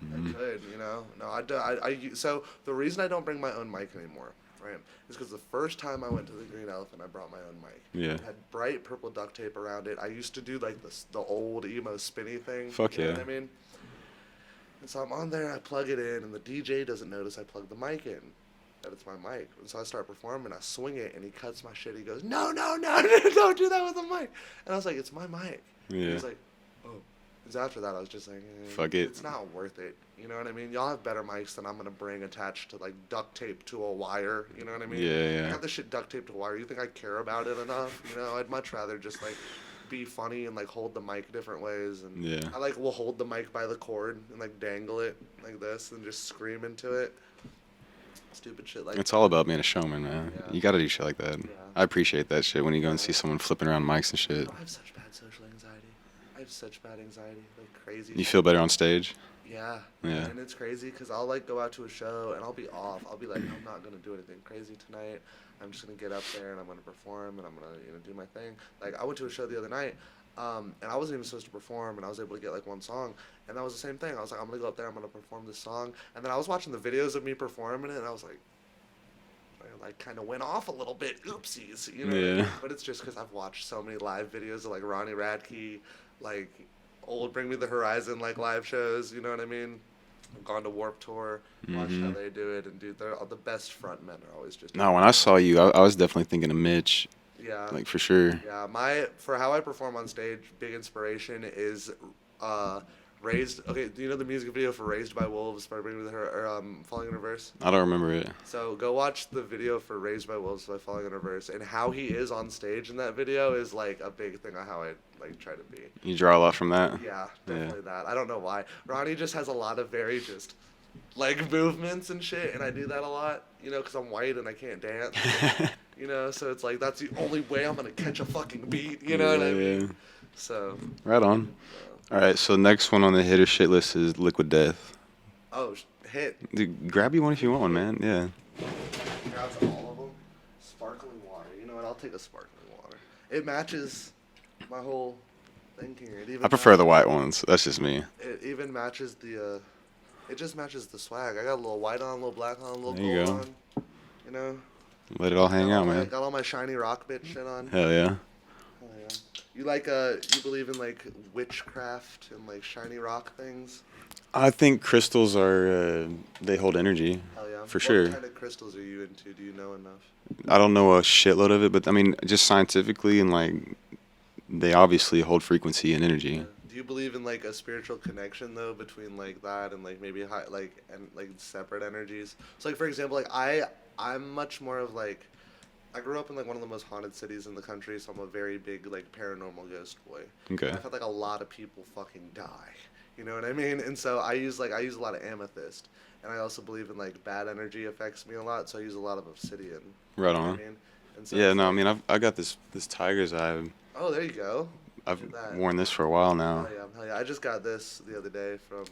I could, you know. No, so the reason I don't bring my own mic anymore, right, is because the first time I went to the Green Elephant, I brought my own mic. Yeah. It had bright purple duct tape around it. I used to do like the old emo spinny thing. Fuck you know yeah. what I mean? And so I'm on there, I plug it in, and the DJ doesn't notice I plug the mic in. That it's my mic. And so I start performing, I swing it, and he cuts my shit. He goes, no, don't do that with the mic. And I was like, it's my mic. And Yeah. he's like, oh. Because after that, I was just like, Fuck it. It's not worth it. You know what I mean? Y'all have better mics than I'm going to bring attached to, like, duct tape to a wire. You know what I mean? Yeah, yeah. I got this shit duct taped to a wire. You think I care about it enough? You know, I'd much rather just, like, be funny and, like, hold the mic different ways. And Yeah. I, like, will hold the mic by the cord and, like, dangle it like this and just scream into it. Stupid shit like It's all about being a showman, man. Yeah. You gotta do shit like that. Yeah. I appreciate that shit when you go and see someone flipping around mics and shit. I have such bad social anxiety. I have such bad anxiety. Like, crazy. You feel better on stage? Yeah. Yeah. And it's crazy because I'll like go out to a show and I'll be off. I'll be like, I'm not gonna do anything crazy tonight. I'm just gonna get up there and I'm gonna perform and I'm gonna do my thing. Like I went to a show the other night, and I wasn't even supposed to perform and I was able to get like one song and that was the same thing. I was like, I'm gonna go up there, I'm gonna perform this song, and then I was watching the videos of me performing it and I was like. I like kind of went off a little bit, oopsies, you know. What I mean? But it's just because I've watched so many live videos of like Ronnie Radke, like old Bring Me the Horizon like live shows, you know what I mean? I've gone to Warped Tour, watched how they do it, and dude, they're all the best front men are always just. No, when I saw you, I was definitely thinking of Mitch. Yeah. Like for sure. Yeah, for how I perform on stage, big inspiration is Raised. Okay, do you know the music video for Raised by Wolves by Bring Me the Falling in Reverse? I don't remember it. So go watch the video for Raised by Wolves by Falling in Reverse, and how he is on stage in that video is like a big thing on how I like try to be. You draw a lot from that? Yeah, definitely that. I don't know why. Ronnie just has a lot of very just like movements and shit, and I do that a lot, you know, because I'm white and I can't dance. You know, so it's like that's the only way I'm gonna catch a fucking beat. You know what I mean? Yeah. So. Right on. All right, so next one on the hit or shit list is Liquid Death. Oh, hit. Dude, grab you one if you want one, man. Yeah. Grabs all of them. Sparkling water. You know what? I'll take a sparkling water. It matches my whole thing here. It even I prefer the white ones. That's just me. It even matches the. It just matches the swag. I got a little white on, a little black on, a little There you gold go. on. You know. Let it all hang out, man. Got all my shiny rock bitch shit on. Hell yeah. Oh, yeah. You like you believe in like witchcraft and like shiny rock things? I think crystals are they hold energy. Hell yeah. For sure. What kind of crystals are you into? Do you know enough? I don't know a shitload of it, but I mean, just scientifically and like, they obviously hold frequency and energy. Yeah. Do you believe in like a spiritual connection though between like that and like maybe high, like and like separate energies? So like for example, like I'm much more of like. I grew up in like one of the most haunted cities in the country, so I'm a very big like paranormal ghost boy. Okay. I've had like a lot of people fucking die. You know what I mean? And so I use a lot of amethyst, and I also believe in like bad energy affects me a lot, so I use a lot of obsidian. Right You know on. what I mean? And so Yeah, it's no, I like- mean, I got this tiger's eye. Oh, there you go. I've Look at that. worn this for a while now. Hell yeah. I just got this the other day from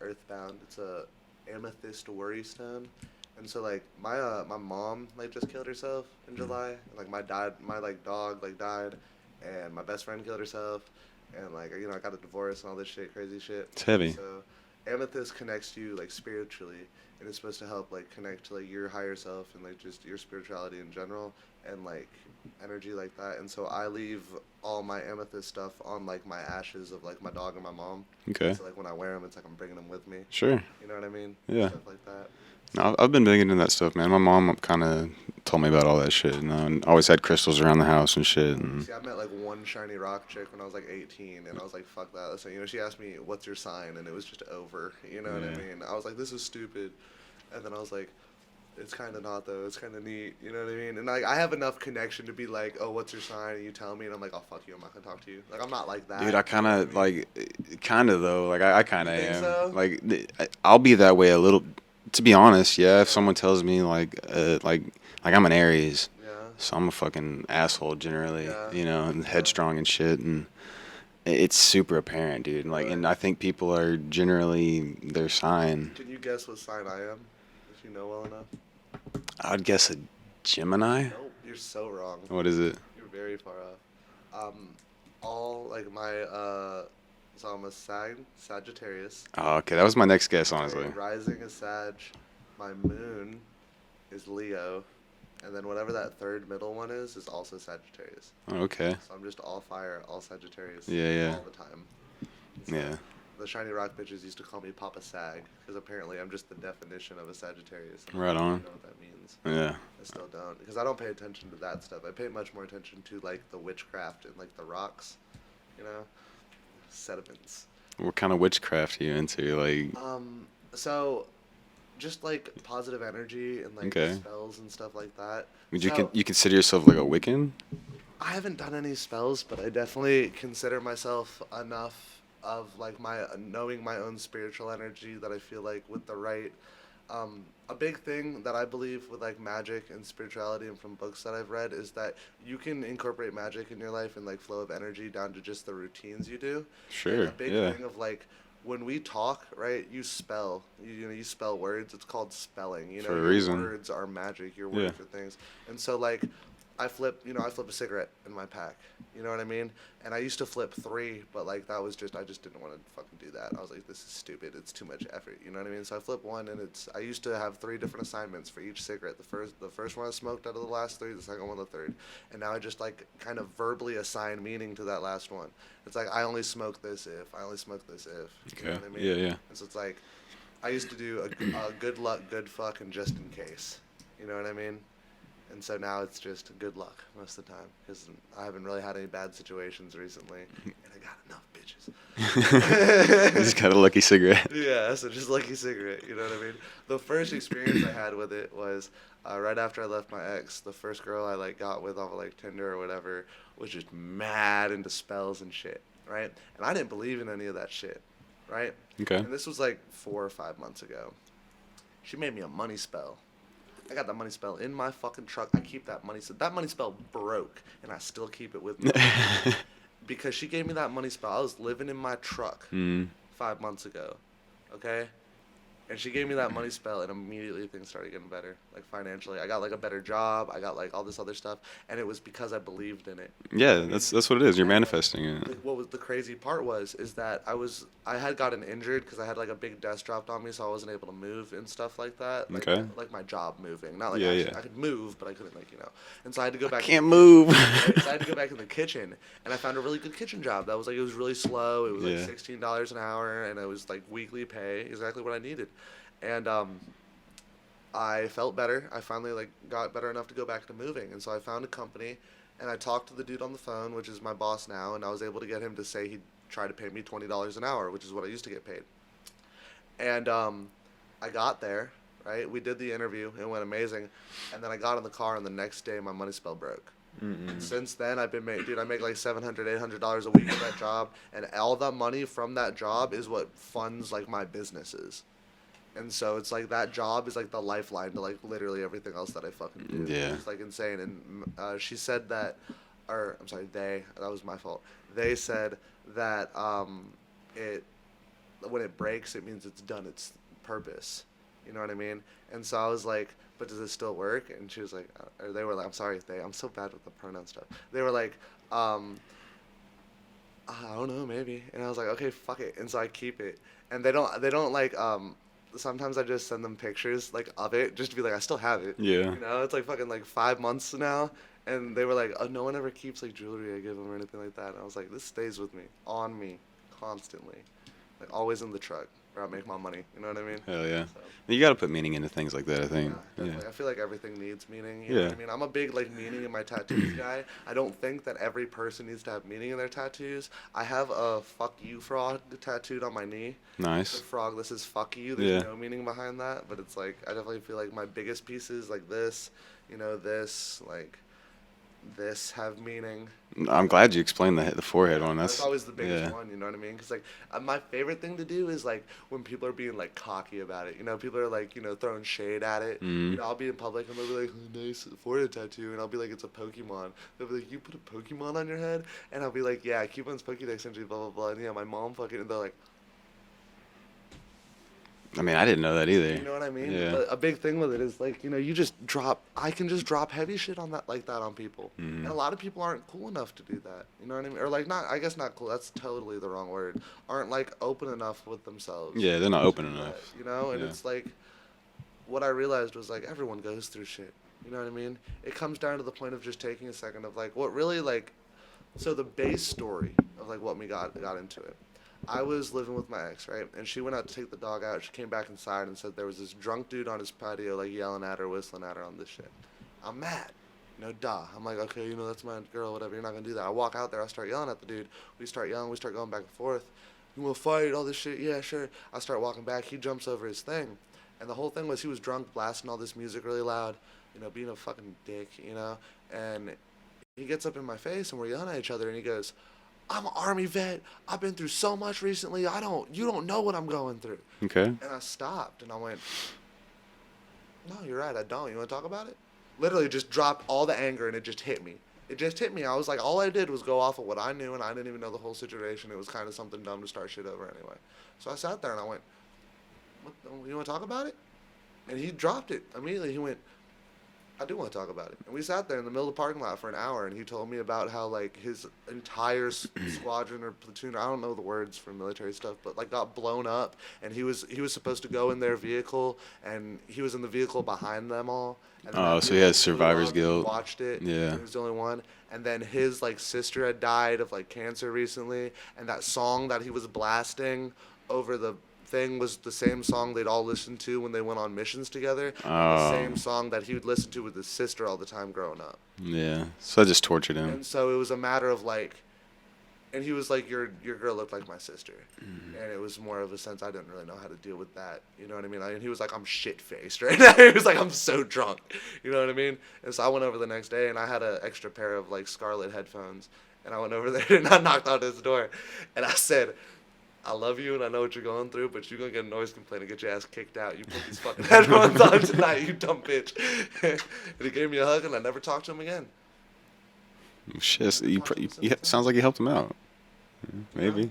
Earthbound. It's a amethyst worry stone. And so like my mom like just killed herself in July, and like my like dog like died, and my best friend killed herself, and like I got a divorce and all this shit, crazy shit. It's heavy. So amethyst connects you like spiritually, and it's supposed to help like connect to like your higher self and like just your spirituality in general and like energy like that. And so I leave all my amethyst stuff on like my ashes of like my dog and my mom. Okay. So like when I wear them, it's like I'm bringing them with me. Sure. You know what I mean? Yeah. Stuff like that. No, I've been big into that stuff, man. My mom kind of told me about all that shit, and always had crystals around the house and shit. And See, I met like one shiny rock chick when I was like 18, and I was like, fuck that. So, she asked me, what's your sign? And it was just over. You know what I Yeah. mean? I was like, this is stupid. And then I was like, It's kind of not though. It's kind of neat. You know what I mean? And like I have enough connection to be like, oh, what's your sign? And you tell me, and I'm like, oh fuck you, I'm not gonna talk to you. Like I'm not like that. Dude, I kind of like, kind of though. Like I kind of You think am. so? Like I'll be that way a little. To be honest, yeah. If someone tells me like I'm an Aries, Yeah. so I'm a fucking asshole generally, Yeah. you know, and headstrong and shit, and it's super apparent, dude. Like, Right. and I think people are generally their sign. Can you guess what sign I am? If you know well enough. I'd guess a Gemini. Nope. You're so wrong. What is it? You're very far off. All like my so I'm a Sagittarius. Oh, okay, that was my next guess, My honestly. rising is Sag. My moon is Leo, and then whatever that third middle one is also Sagittarius. Oh, okay. So I'm just all fire, all Sagittarius. Yeah, yeah. All the time. So Yeah. the Shiny Rock bitches used to call me Papa Sag because apparently I'm just the definition of a Sagittarius. And Right I don't on. even know what that means. Yeah. I still don't because I don't pay attention to that stuff. I pay much more attention to like the witchcraft and like the rocks, you know, sediments. What kind of witchcraft are you into? Like, So just like positive energy and like Okay. spells and stuff like that. would So, you consider yourself like a Wiccan? I haven't done any spells, but I definitely consider myself enough of like my knowing my own spiritual energy that I feel like with the right a big thing that I believe with like magic and spirituality and from books that I've read is that you can incorporate magic in your life and like flow of energy down to just the routines you do. Sure. And a big Yeah. thing of like when we talk, right? You spell. You know, you spell words. It's called spelling. You know, For a your reason. words are magic. Your Yeah. words are things. And so like I flip a cigarette in my pack. You know what I mean? And I used to flip 3, but like that was just I just didn't want to fucking do that. I was like, this is stupid. It's too much effort. You know what I mean? So I flip 1, and I used to have 3 different assignments for each cigarette. The first one I smoked out of the last 3, the second one the third, and now I just like kind of verbally assign meaning to that last one. It's like I only smoke this if I only smoke this if. You know Okay. what I mean? Yeah, yeah. And so it's like I used to do a good luck, good fuck, and just in case. You know what I mean? And so now it's just good luck most of the time because I haven't really had any bad situations recently, and I got enough bitches. You just got a lucky cigarette. Yeah, so just lucky cigarette, you know what I mean? The first experience I had with it was right after I left my ex. The first girl I like got with off of like Tinder or whatever was just mad into spells and shit, right? And I didn't believe in any of that shit, right? Okay. And this was like 4 or 5 months ago. She made me a money spell. I got that money spell in my fucking truck. I keep that money. That money spell broke, and I still keep it with me. Because she gave me that money spell. I was living in my truck 5 months ago, okay? And she gave me that money spell, and immediately things started getting better, like financially. I got like a better job. I got like all this other stuff, and it was because I believed in it. Yeah, that's what it is. You're And, manifesting it. like, what was the crazy part is that I had gotten injured because I had like a big desk dropped on me, so I wasn't able to move and stuff like that. Like, Okay. Like my job moving, not like Yeah, actually, yeah. I could move, but I couldn't like And so I had to go back. Can't move. Right? So I had to go back in the kitchen, and I found a really good kitchen job. That was like it was really slow. It was Yeah. like $16 an hour, and it was like weekly pay, exactly what I needed. And I felt better. I finally like got better enough to go back to moving, and so I found a company, and I talked to the dude on the phone, which is my boss now, and I was able to get him to say he'd try to pay me $20 an hour, which is what I used to get paid. And I got there, right? We did the interview. It went amazing. And then I got in the car, and the next day my money spell broke. And since then, I've been dude, I make like $700, $800 a week at that job, and all the money from that job is what funds like my businesses. And so it's like that job is like the lifeline to like literally everything else that I fucking do. Yeah. It's like insane. And she said that, or I'm sorry, that was my fault. They said that when it breaks, it means it's done its purpose. You know what I mean? And so I was like, but does it still work? And she was like, or they were like, I'm sorry, I'm so bad with the pronoun stuff. They were like, I don't know, maybe. And I was like, okay, fuck it. And so I keep it. And they don't like, sometimes I just send them pictures like of it just to be like, I still have it. Yeah. You know, it's like fucking like 5 months now. And they were like, oh, no one ever keeps like jewelry I give them or anything like that. And I was like, this stays with me, on me, constantly. Like always in the truck. where I make my money. You know what I mean? Hell yeah. So, You got to put meaning into things like that, I yeah, think. definitely. Yeah. I feel like everything needs meaning. You know what Yeah. I mean? I'm a big like meaning in my tattoos guy. I don't think that every person needs to have meaning in their tattoos. I have a "fuck you" frog tattooed on my knee. It's a Nice. frog that says "fuck you." There's Yeah. no meaning behind that, but it's like I definitely feel like my biggest pieces, like this, this, like this, have meaning. I'm glad you explained the forehead Yeah, one. that's always the biggest Yeah. one, you know what I mean? Because, like, my favorite thing to do is, like, when people are being, like, cocky about it. You know, people are, like, throwing shade at it. Mhm. I'll be in public and they'll be like, "Oh, nice forehead tattoo." And I'll be like, "It's a Pokemon." They'll be like, "You put a Pokemon on your head?" And I'll be like, "Yeah, Cuban's Pokédex entry, blah, blah, blah." And, yeah, my mom fucking, and they're like, I mean, I didn't know that either. you know what I mean? Yeah. But a big thing with it is like, you just drop. I can just drop heavy shit on that like that on people, Mhm. and a lot of people aren't cool enough to do that. You know what I mean? Or like not. I guess not cool. That's totally the wrong word. Aren't like open enough with themselves. Yeah, they're not open to do that, enough. And Yeah. it's like, what I realized was like everyone goes through shit. You know what I mean? It comes down to the point of just taking a second of like what really like. So the base story of like what me got into it. I was living with my ex, right? And she went out to take the dog out. She came back inside and said there was this drunk dude on his patio, like yelling at her, whistling at her on this shit. I'm mad. Duh. I'm like, okay, that's my girl, whatever. You're not going to do that. I walk out there. I start yelling at the dude. We start yelling. We start going back and forth. You want to fight? All this shit? Yeah, sure. I start walking back. He jumps over his thing. And the whole thing was he was drunk, blasting all this music really loud, being a fucking dick. And he gets up in my face and we're yelling at each other and he goes, "I'm an Army vet. I've been through so much recently. You don't know what I'm going through." Okay. And I stopped and I went, "No, you're right. I don't. You want to talk about it?" Literally just dropped all the anger and it just hit me. It just hit me. I was like, all I did was go off of what I knew and I didn't even know the whole situation. It was kind of something dumb to start shit over anyway. So I sat there and I went, you want to talk about it? And he dropped it immediately. He went, "I do want to talk about it." And we sat there in the middle of the parking lot for an hour, and he told me about how, like, his entire squadron or platoon, I don't know the words for military stuff, but, like, got blown up, and he was supposed to go in their vehicle, and he was in the vehicle behind them all. And then Oh, that so he vehicle has blew survivor's up, and he guilt. watched it. Yeah. He was the only one. And then his, like, sister had died of, like, cancer recently, and that song that he was blasting over the thing was the same song they'd all listened to when they went on missions together. And the Oh. same song that he would listen to with his sister all the time growing up. Yeah. So I just tortured him. And so it was a matter of like, and he was like, your girl looked like my sister. And it was more of a sense I didn't really know how to deal with that. You know what I mean? And he was like, "I'm shit-faced right now." He was like, "I'm so drunk." You know what I mean? And so I went over the next day and I had an extra pair of like Scarlett headphones. And I went over there and I knocked on his door. And I said, "I love you and I know what you're going through, but you're going to get a noise complaint and get your ass kicked out. You put these fucking headphones on tonight, you dumb bitch." And he gave me a hug and I never talked to him again. Shit. So sounds like you helped him out. Maybe.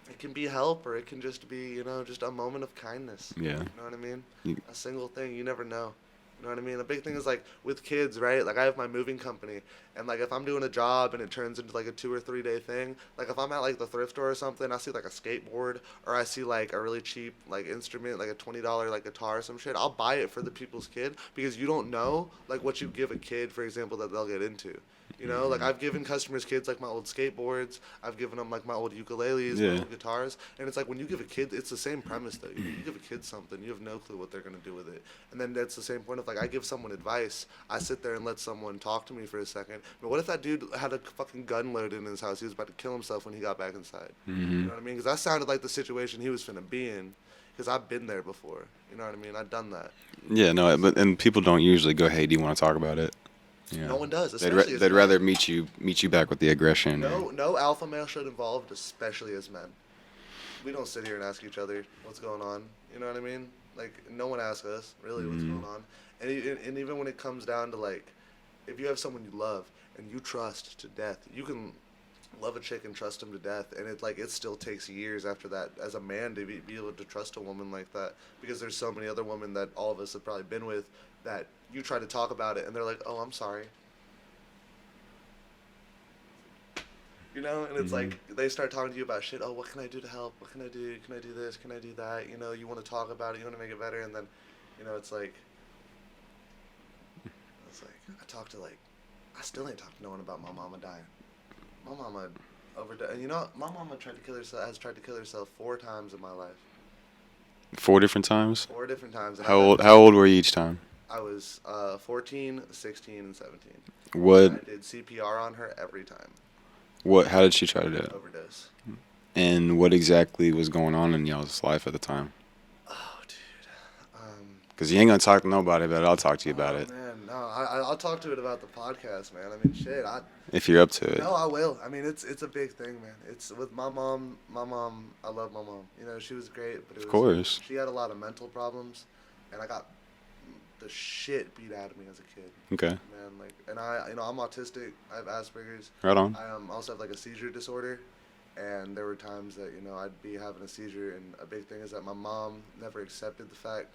It can be help or it can just be, just a moment of kindness. Yeah. You know what I mean? A single thing, you never know. You know what I mean? A big thing is like with kids, right? Like I have my moving company, and like if I'm doing a job and it turns into like a 2 or 3 day thing, like if I'm at like the thrift store or something, I see like a skateboard or I see like a really cheap like instrument, like a $20 like guitar or some shit, I'll buy it for the people's kid because you don't know like what you give a kid, for example, that they'll get into. Like I've given customers kids like my old skateboards. I've given them like my old ukuleles, my old guitars. And it's like when you give a kid, it's the same premise though. You give a kid something, you have no clue what they're going to do with it. And then that's the same point of like I give someone advice. I sit there and let someone talk to me for a second. But what if that dude had a fucking gun loaded in his house? He was about to kill himself when he got back inside. You know what I mean? Because that sounded like the situation he was finna be in. Because I've been there before. You know what I mean? I've done that. Yeah, no, and people don't usually go, "Hey, do you want to talk about it?" Yeah. No one does. They'd rather meet you back with the aggression. No alpha male should involved, especially as men. We don't sit here and ask each other what's going on. You know what I mean? Like no one asks us really what's going on. And even when it comes down to like, if you have someone you love and you trust to death, you can love a chick and trust him to death, and it still takes years after that as a man to be able to trust a woman like that, because there's so many other women that all of us have probably been with that you try to talk about it and they're like, "Oh, I'm sorry." And it's like they start talking to you about shit. "Oh, what can I do to help? What can I do? Can I do this? Can I do that?" You want to talk about it, you want to make it better, and then it's like I still ain't talked to no one about my mama dying. My mama overdosed. And my mama has tried to kill herself 4 times in my life. 4 different times? 4 different times. And How old were you each time? I was 14, 16, and 17. What I did CPR on her every time. how did she try to do it? Overdose. And what exactly was going on in y'all's life at the time? Oh, dude. Because you ain't gonna talk to nobody about it. I'll talk to you about it. Man, no, I'll talk to it about the podcast, man. I mean, shit, if you're up to it. No, I will. I mean, it's a big thing, man. It's with my mom. My mom, I love my mom. You know, she was great, but Of course. she had a lot of mental problems, and I got the shit beat out of me as a kid. Okay. Man, like, and I'm autistic. I have Asperger's. Right on. I also have like a seizure disorder, and there were times that I'd be having a seizure, and a big thing is that my mom never accepted the fact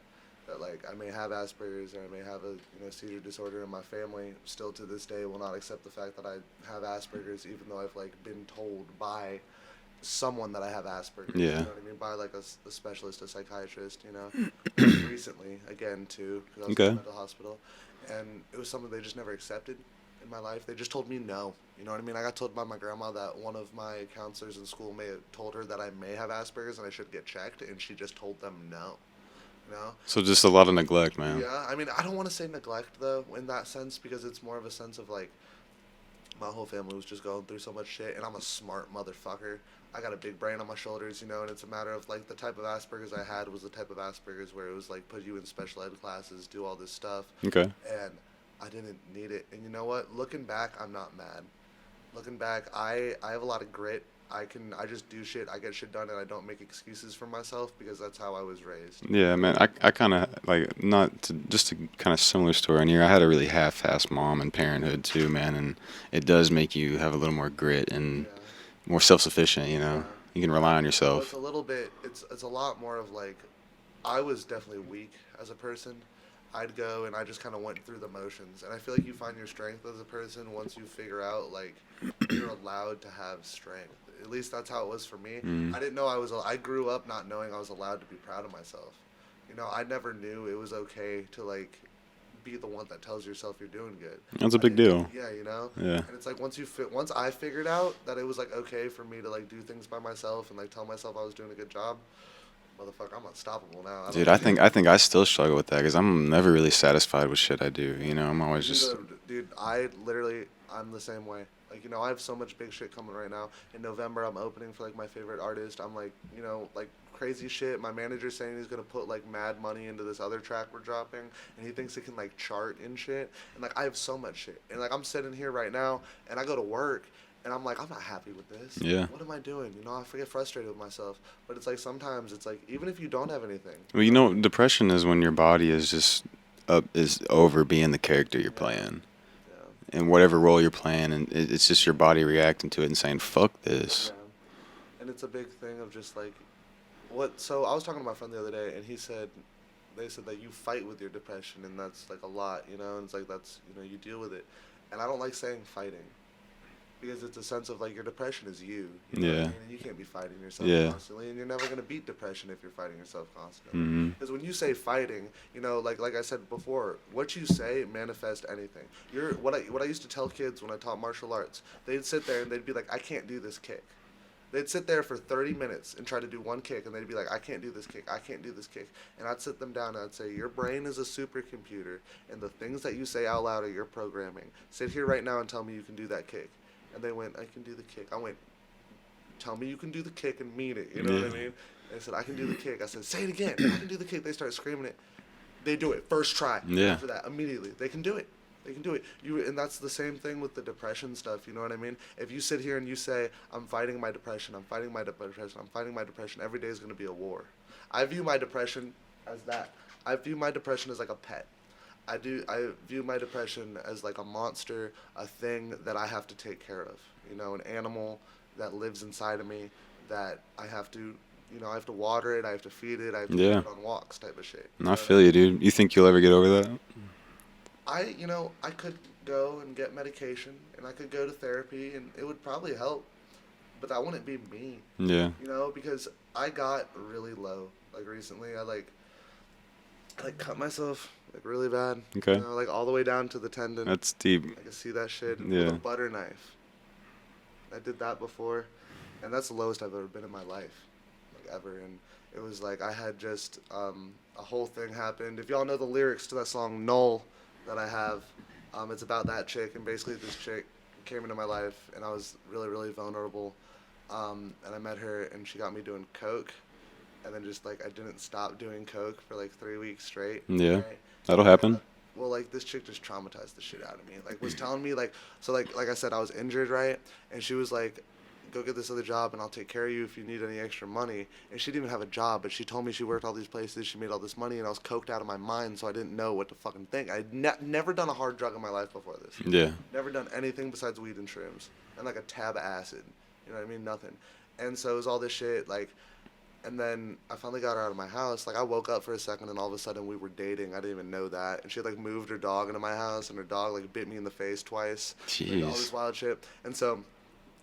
that like I may have Asperger's or I may have a seizure disorder, and my family still to this day will not accept the fact that I have Asperger's, even though I've like been told by someone that I have Asperger's. Yeah. You know what I mean? By like a specialist, a psychiatrist. Recently again too, because I was in a mental hospital, and it was something they just never accepted in my life. They just told me no. You know what I mean? I got told by my grandma that one of my counselors in school may have told her that I may have Asperger's and I should get checked, and she just told them no. So just a lot of neglect, man. Yeah, I mean, I don't want to say neglect, though, in that sense, because it's more of a sense of, like, my whole family was just going through so much shit, and I'm a smart motherfucker. I got a big brain on my shoulders, and it's a matter of, like, the type of Asperger's I had was the type of Asperger's where it was, like, put you in special ed classes, do all this stuff. Okay. And I didn't need it. And you know what? Looking back, I'm not mad. Looking back, I have a lot of grit. I just do shit. I get shit done, and I don't make excuses for myself because that's how I was raised. Yeah, man. I kind of like just a kind of similar story in here. I had a really half-assed mom in parenthood too, man, and it does make you have a little more grit and more self-sufficient. Yeah. You can rely on Well, yourself. it's a little bit. It's a lot more of like, I was definitely weak as a person. I'd go and I just kind of went through the motions, and I feel like you find your strength as a person once you figure out like you're allowed to have strength. At least that's how it was for me. I didn't know I grew up not knowing I was allowed to be proud of myself. I never knew it was okay to like be the one that tells yourself you're doing good. That's a big deal. Yeah, Yeah. And it's like once I figured out that it was like okay for me to like do things by myself and like tell myself I was doing a good job. Motherfucker, I'm unstoppable now. Dude, I think I still struggle with that because I'm never really satisfied with shit I do. I'm always just. Dude, I'm the same way. Like, I have so much big shit coming right now. In November, I'm opening for, like, my favorite artist. I'm, like, like, crazy shit. My manager's saying he's going to put, like, mad money into this other track we're dropping. And he thinks it can, like, chart and shit. And, like, I have so much shit. And, like, I'm sitting here right now, and I go to work, and I'm like, I'm not happy with this. Yeah. What am I doing? I get frustrated with myself. But it's, like, sometimes it's, like, even if you don't have anything. Well, depression is when your body is just is over being the character you're playing. And whatever role you're playing, and it's just your body reacting to it and saying, fuck this. Yeah. And it's a big thing of just like, so I was talking to my friend the other day, and they said that you fight with your depression, and that's like a lot, and it's like that's, you deal with it. And I don't like saying fighting, because it's a sense of like your depression is you. Know what I mean? And you can't be fighting yourself constantly, and you're never going to beat depression if you're fighting yourself constantly. Because when you say fighting, like I said before, what you say manifests anything. What I used to tell kids when I taught martial arts, they'd sit there and they'd be like, I can't do this kick. They'd sit there for 30 minutes and try to do one kick, and they'd be like, I can't do this kick, I can't do this kick. And I'd sit them down and I'd say, your brain is a supercomputer, and the things that you say out loud are your programming. Sit here right now and tell me you can do that kick. And they went, I can do the kick. I went, tell me you can do the kick and mean it. You know what I mean? They said, I can do the kick. I said, say it again. I can do the kick. They start screaming it. They do it. First try. Yeah. After that, immediately. They can do it. They can do it. And that's the same thing with the depression stuff. You know what I mean? If you sit here and you say, I'm fighting my depression, I'm fighting my depression, I'm fighting my depression, every day is going to be a war. I view my depression as that. I view my depression as like a pet. I view my depression as like a monster, a thing that I have to take care of. An animal that lives inside of me that I have to, I have to water it, I have to feed it, I have to take it on walks type of shit. I feel you, dude. You think you'll ever get over that? I could go and get medication, and I could go to therapy, and it would probably help, but that wouldn't be me. Yeah. Because I got really low, like recently. I cut myself like really bad. Okay. Like all the way down to the tendon. That's deep. I can see that shit Yeah. with a butter knife. I did that before, and that's the lowest I've ever been in my life. ever. And it was like I had just a whole thing happened. If y'all know the lyrics to that song Null that I have, it's about that chick, and basically this chick came into my life, and I was really, really vulnerable. And I met her, and she got me doing coke, and then just like I didn't stop doing coke for like 3 weeks straight. Yeah, Right? that'll happen. Well, like this chick just traumatized the shit out of me. Like was telling me like so like I said I was injured, right? And she was like, go get this other job and I'll take care of you if you need any extra money. And she didn't even have a job, but she told me she worked all these places, she made all this money, and I was coked out of my mind, so I didn't know what to fucking think. I'd never done a hard drug in my life before this. Yeah. Never done anything besides weed and shrooms and like a tab of acid. You know what I mean? Nothing. And so it was all this shit like. And then I finally got her out of my house. Like, I woke up for a second, and all of a sudden we were dating. I didn't even know that. And she had, like, moved her dog into my house, and her dog, like, bit me in the face twice. Jeez. Like, all this wild shit. And so,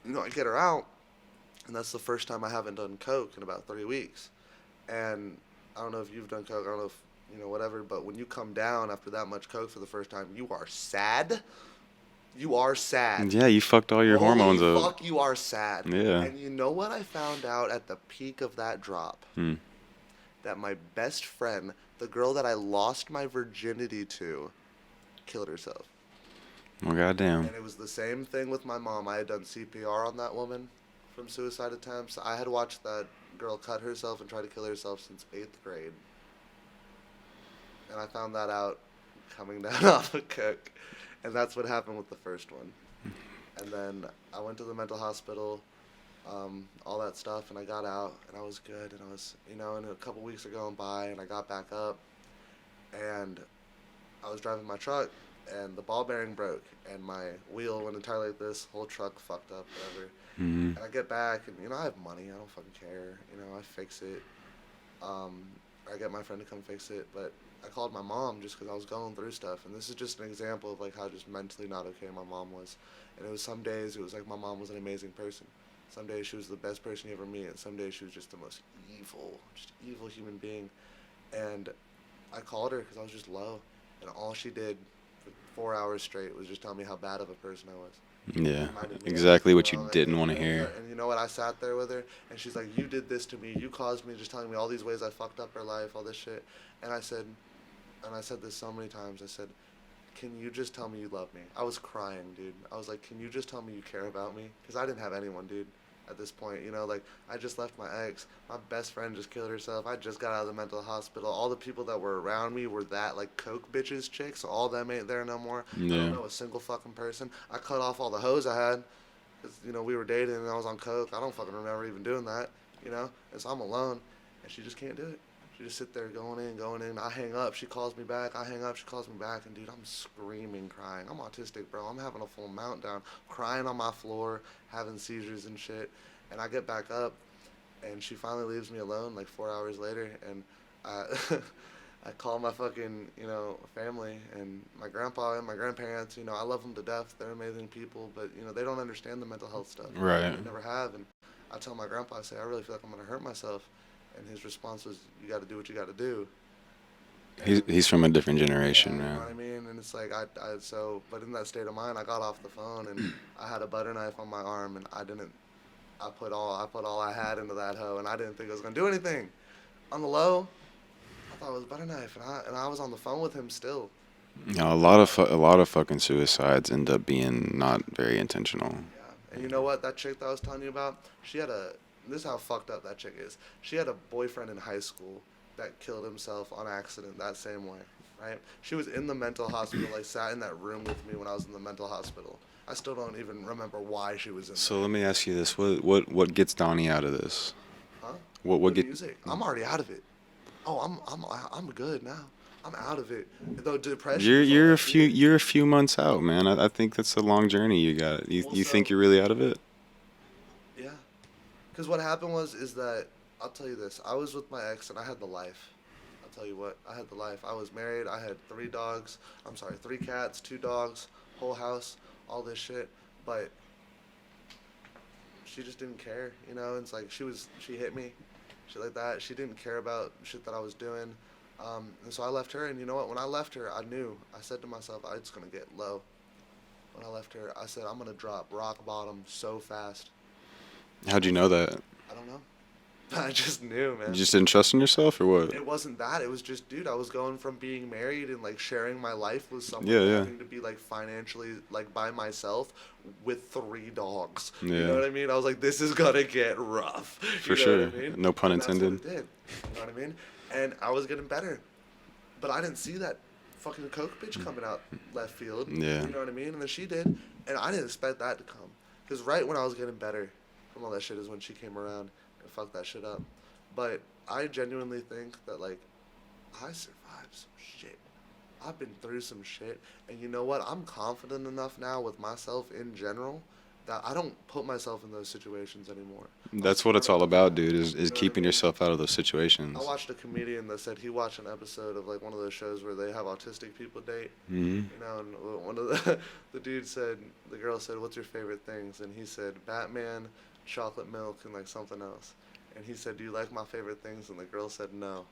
you know, I get her out, and that's the first time I haven't done coke in about 3 weeks. And I don't know if you've done coke. I don't know if, you know, whatever. But when you come down after that much coke for the first time, you are sad. You are sad. Yeah, you fucked all your hormones Holy up. fuck, you are sad. Yeah. And you know what I found out at the peak of that drop? That my best friend, the girl that I lost my virginity to, killed herself. Well, goddamn. And it was the same thing with my mom. I had done CPR on that woman from suicide attempts. I had watched that girl cut herself and try to kill herself since 8th grade. And I found that out coming down off of coke. And that's what happened with the first one. And then I went to the mental hospital, all that stuff, and I got out, and I was good, and I was, you know, and a couple weeks are going by, and I got back up, and I was driving my truck, and the ball bearing broke, and my wheel went entirely like this, whole truck fucked up, whatever. And I get back, and, you know, I have money, I don't fucking care, you know, I fix it. I get my friend to come fix it, but I called my mom just because I was going through stuff, and this is just an example of like how just mentally not okay my mom was. And it was some days it was like my mom was an amazing person. Some days she was the best person you ever meet, and some days she was just the most evil human being. And I called her because I was just low, and all she did for 4 hours straight was just tell me how bad of a person I was. Yeah, exactly what you didn't want to hear. And you know what? I sat there with her, and she's like, "You did this to me. You caused me," just telling me all these ways I fucked up her life, all this shit. And I said this so many times. I said, "Can you just tell me you love me?" I was crying, dude. I was like, "Can you just tell me you care about me?" Because I didn't have anyone, dude, at this point. You know, like, I just left my ex. My best friend just killed herself. I just got out of the mental hospital. All the people that were around me were that, like, coke bitches chicks. So all them ain't there no more. Yeah. I don't know a single fucking person. I cut off all the hoes I had. Because, you know, we were dating and I was on coke. I don't fucking remember even doing that, you know. And so I'm alone. And she just can't do it. She just sit there going in. I hang up. She calls me back. I hang up. She calls me back. And, dude, I'm screaming, crying. I'm autistic, bro. I'm having a full meltdown. Crying on my floor, having seizures and shit. And I get back up. And she finally leaves me alone, like 4 hours later. And I call my fucking, you know, family. And my grandpa and my grandparents, you know, I love them to death. They're amazing people. But, you know, they don't understand the mental health stuff. Right. They never have. And I tell my grandpa, I say, I really feel like I'm going to hurt myself. And his response was, "You got to do what you got to do." He's from a different generation, You know man. what I mean? And it's like, but in that state of mind, I got off the phone and I had a butter knife on my arm, and I put all I had into that hoe, and I didn't think it was going to do anything. On the low, I thought it was a butter knife, and I was on the phone with him still. You know, a lot of fucking suicides end up being not very intentional. Yeah. And you know what? That chick that I was telling you about, this is how fucked up that chick is. She had a boyfriend in high school that killed himself on accident that same way, right? She was in the mental hospital. I sat in that room with me when I was in the mental hospital. I still don't even remember why she was in there. So let me ask you this: what gets Donnie out of this? Huh? What get? Music. I'm already out of it. Oh, I'm good now. I'm out of it. Though depression. You're a few months out, man. I think that's a long journey you got. You think you're really out of it? Yeah. Because what happened is that, I'll tell you this, I was with my ex and I had the life. I'll tell you what, I had the life. I was married, I had 3 cats, 2 dogs, whole house, all this shit. But she just didn't care, you know? It's like she hit me, shit like that. She didn't care about shit that I was doing. And so I left her, and you know what? When I left her, I said to myself, I'm just going to get low. When I left her, I said, I'm going to drop rock bottom so fast. How'd you know that? I don't know. I just knew, man. You just didn't trust in yourself, or what? It wasn't that. It was just, dude, I was going from being married and like sharing my life with someone, Yeah, to yeah. having to be like financially like by myself with 3 dogs. You Yeah. know what I mean? I was like, this is gonna get rough. For You know sure. what I mean? No pun And that's what intended. it did. You know what I mean? And I was getting better, but I didn't see that fucking coke bitch coming out left field. Yeah. You know what I mean? And then she did, and I didn't expect that to come. Because right when I was getting better from all that shit is when she came around and fucked that shit up. But I genuinely think that, like, I survived some shit. I've been through some shit. And you know what? I'm confident enough now with myself in general that I don't put myself in those situations anymore. That's what it's all about, dude, is You know what I keeping mean? yourself out of those situations. I watched a comedian that said he watched an episode of like one of those shows where they have autistic people date. Hmm. You know, and one of the dude said, the girl said, "What's your favorite things?" And he said, "Batman, chocolate milk, and like something else." And he said, "Do you like my favorite things?" And the girl said, "No."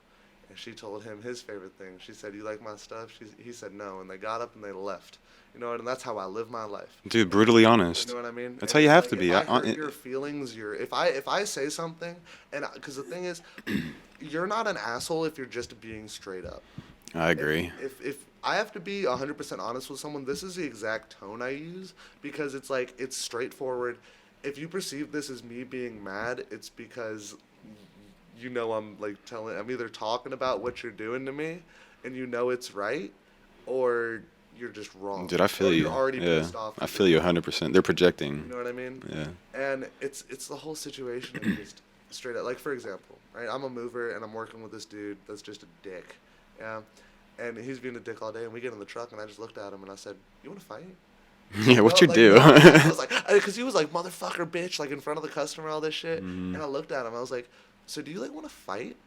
And she told him his favorite thing. She said, "You like my stuff?" He said, "No." And they got up and they left. You know, and that's how I live my life. Dude, brutally honest. You know what I mean? That's And how you it's have like, to be. If I hurt your feelings, if I say something, and because the thing is, you're not an asshole if you're just being straight up. I agree. If I have to be 100% honest with someone, this is the exact tone I use because it's like it's straightforward. If you perceive this as me being mad, it's because you know I'm either talking about what you're doing to me and you know it's right, or you're just wrong. Dude, I feel Or you. You're already Yeah, pissed off. I feel you 100%. They're projecting. You know what I mean? Yeah. And it's the whole situation of just straight up. Like, for example, right? I'm a mover and I'm working with this dude that's just a dick. Yeah. And he's being a dick all day. And we get in the truck and I just looked at him and I said, "You want to fight?" Yeah, what you Like, do? no, I was like, because he was like, "Motherfucker, bitch," like in front of the customer, all this shit. Mhm. And I looked at him. I was like, "So do you like want to fight?"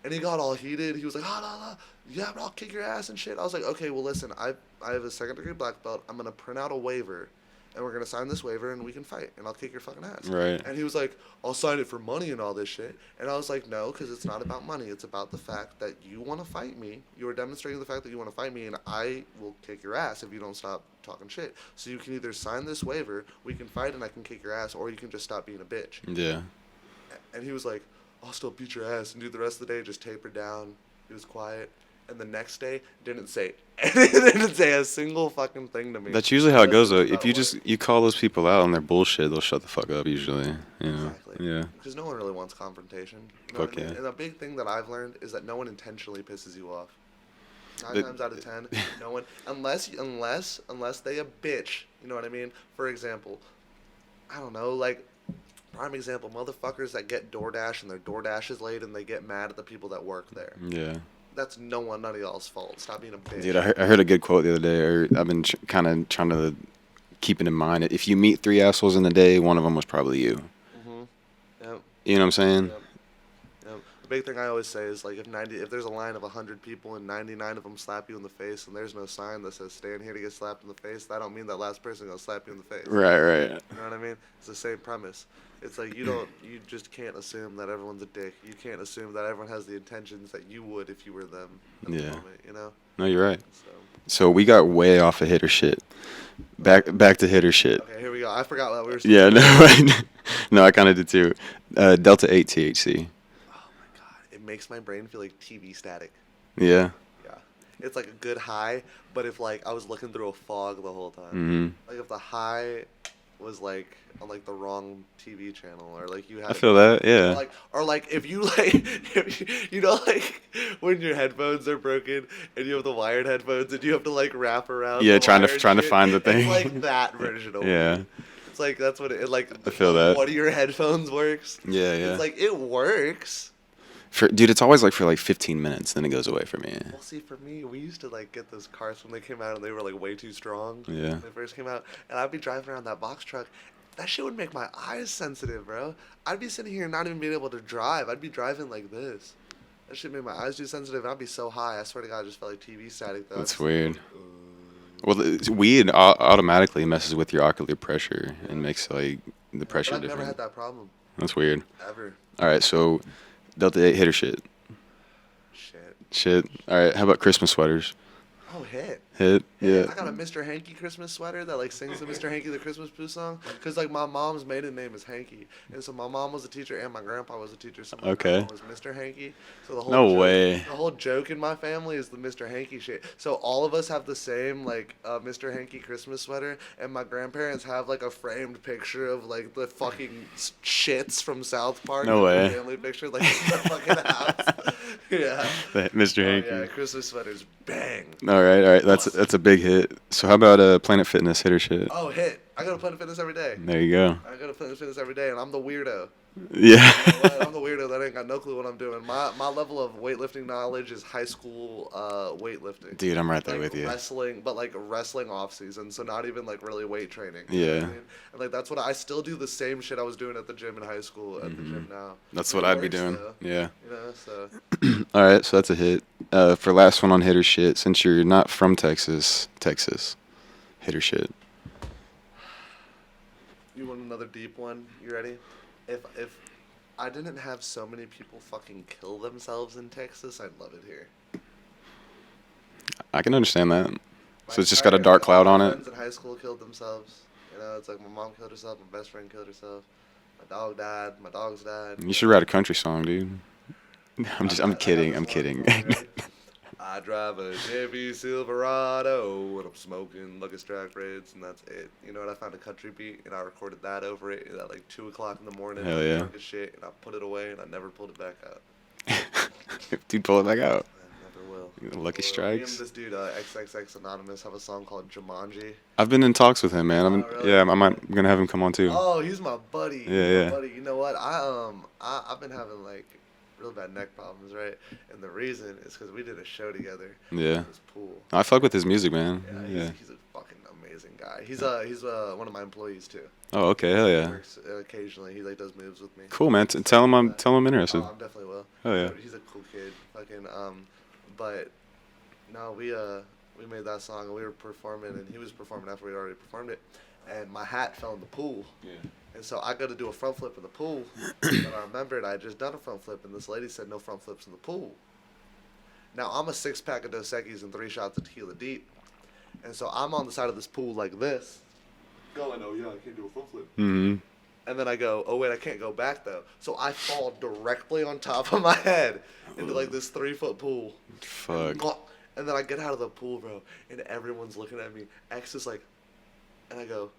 And he got all heated. He was like, "Ah, yeah, but I'll kick your ass and shit." I was like, "Okay, well, listen, I have a 2nd-degree black belt. I'm gonna print out a waiver, and we're gonna sign this waiver, and we can fight, and I'll kick your fucking ass." Right. And he was like, "I'll sign it for money and all this shit." And I was like, "No, because it's not about money. It's about the fact that you want to fight me. You are demonstrating the fact that you want to fight me, and I will kick your ass if you don't stop talking shit. So you can either sign this waiver, we can fight, and I can kick your ass, or you can just stop being a bitch." Yeah. And he was like, "I'll still beat your ass," and do the rest of the day just tapered down. He was quiet. And the next day, didn't say a single fucking thing to me. That's usually how it goes, though. Unless If you about just you call those people out on their bullshit, they'll shut the fuck up usually. You know? Exactly. Yeah. Because no one really wants confrontation. You know Fuck what I mean? yeah. And a big thing that I've learned is that no one intentionally pisses you off. 9 The- times out of 10, no one, unless they a bitch. You know what I mean? For example, I don't know, like, prime example, motherfuckers that get DoorDash and their DoorDash is late and they get mad at the people that work there. Yeah. That's none of y'all's fault. Stop being a bitch. Dude, I heard a good quote the other day, or I've been kind of trying to keep it in mind. If you meet 3 assholes in a day, one of them was probably you. Yep. You know what I'm saying? Yep. The big thing I always say is, like, if there's a line of 100 people and 99 of them slap you in the face and there's no sign that says stand here to get slapped in the face, that don't mean that last person gonna slap you in the face. Right, right. You know what I mean? It's the same premise. It's like you just can't assume that everyone's a dick. You can't assume that everyone has the intentions that you would if you were them at the Yeah. moment, you know? No, you're right. So, So we got way off of hitter shit. Back to hitter shit. okay, here we go. I forgot what we were Yeah, no, no, I kind of did too. Delta 8 THC. Oh my god. It makes my brain feel like TV static. Yeah. Yeah. It's like a good high, but if like I was looking through a fog the whole time. Hmm. Like if the high was like on like the wrong TV channel, or like you had I feel that. Yeah. or like if you like if you know, like when your headphones are broken and you have the wired headphones and you have to like wrap around Yeah, the trying wire to and trying to shit. find the thing. It's like that version of Yeah. it. It's like that's what it like. I feel that. One of your headphones works. Yeah, yeah. It's like it works. Dude, it's always like for like 15 minutes, then it goes away for me. Well, see, for me, we used to like get those cars when they came out and they were like way too strong. Yeah. When they first came out, and I'd be driving around that box truck. That shit would make my eyes sensitive, bro. I'd be sitting here not even being able to drive. I'd be driving like this. That shit made my eyes too sensitive. And I'd be so high. I swear to God, I just felt like TV static. Though. That's weird. Well, weed automatically messes with your ocular pressure and makes like the pressure But I've different. never had that problem That's weird. ever. All right, so Delta 8 hitter shit. Shit. Shit. All right, how about Christmas sweaters? Oh, hit. Hit. Yeah. I got a Mr. Hanky Christmas sweater that like sings the Mr. Hanky the Christmas Pooh song. Cause like my mom's maiden name is Hanky, and so my mom was a teacher and my grandpa was a teacher, so my Okay. grandpa was Mr. Hanky. So the whole No joke, way. the whole joke in my family is the Mr. Hanky shit. So all of us have the same like Mr. Hanky Christmas sweater, and my grandparents have like a framed picture of like the fucking shits from South Park. No like, way. the family picture like in the fucking house. Yeah. Mr. Oh, Hanky. yeah, Christmas sweaters, bang. All right. That's a big hit. So how about Planet Fitness hit or shit? Oh, hit. I go to Planet Fitness every day. There you go. I go to Planet Fitness every day, and I'm the weirdo. Yeah. You know what? I'm the weirdo that ain't got no clue what I'm doing. My level of weightlifting knowledge is high school weightlifting. Dude, I'm right there Like with you. wrestling, but like wrestling off season, so not even like really weight training. Yeah. You know what I mean? And like that's what I still do the same shit I was doing at the gym in high school at the gym now. That's It what I'd be works, doing. though, Yeah. You know, so All right, so that's a hit. For last one on hit or shit, since you're not from Texas, hit or shit. you want another deep one? You ready? If I didn't have so many people fucking kill themselves in Texas, I'd love it here. I can understand that. My So it's just got a entire- dark all cloud my on it. friends in high school killed themselves. You know, it's like my mom killed herself, my best friend killed herself, my dog died, my dogs died. You should write a country song, dude. I'm I got kidding. this I'm one kidding. for you, ready? I drive a Chevy Silverado and I'm smoking Lucky Strike Reds and that's it. You know what? I found a country beat and I recorded that over it at like 2 o'clock in the morning. Hell yeah. Drunk as shit, and I put it away and I never pulled it back out. Dude, pull it back out. I never will. Lucky Never will. Me Strikes. and this dude, XXX Anonymous, have a song called Jumanji. I've been in talks with him, man. Oh, really? Yeah, I'm gonna have him come on too. Oh, he's my buddy. He's Yeah, my yeah. buddy. You know what? I've been having like real bad neck problems, right? And the reason is because we did a show together. Yeah. In this pool. I fuck with his music, man. Yeah, he's a fucking amazing guy. He's one of my employees too. Oh, okay, hell He yeah. works occasionally. He like does moves with me. Cool, man. Tell him I'm interested. Oh, I definitely will. Oh, yeah. He's a cool kid. Fucking but no, we made that song and we were performing and he was performing after we'd already performed it, and my hat fell in the pool. Yeah. And so I got to do a front flip in the pool. And I remembered I had just done a front flip, and this lady said no front flips in the pool. Now, I'm a 6-pack of Dos Equis and 3 shots of tequila deep. And so I'm on the side of this pool like this, going, oh, yeah, I can't do a front flip. Mm-hmm. And then I go, oh, wait, I can't go back, though. So I fall directly on top of my head into, like, this 3-foot pool. Fuck. And then I get out of the pool, bro, and everyone's looking at me. X is like, and I go,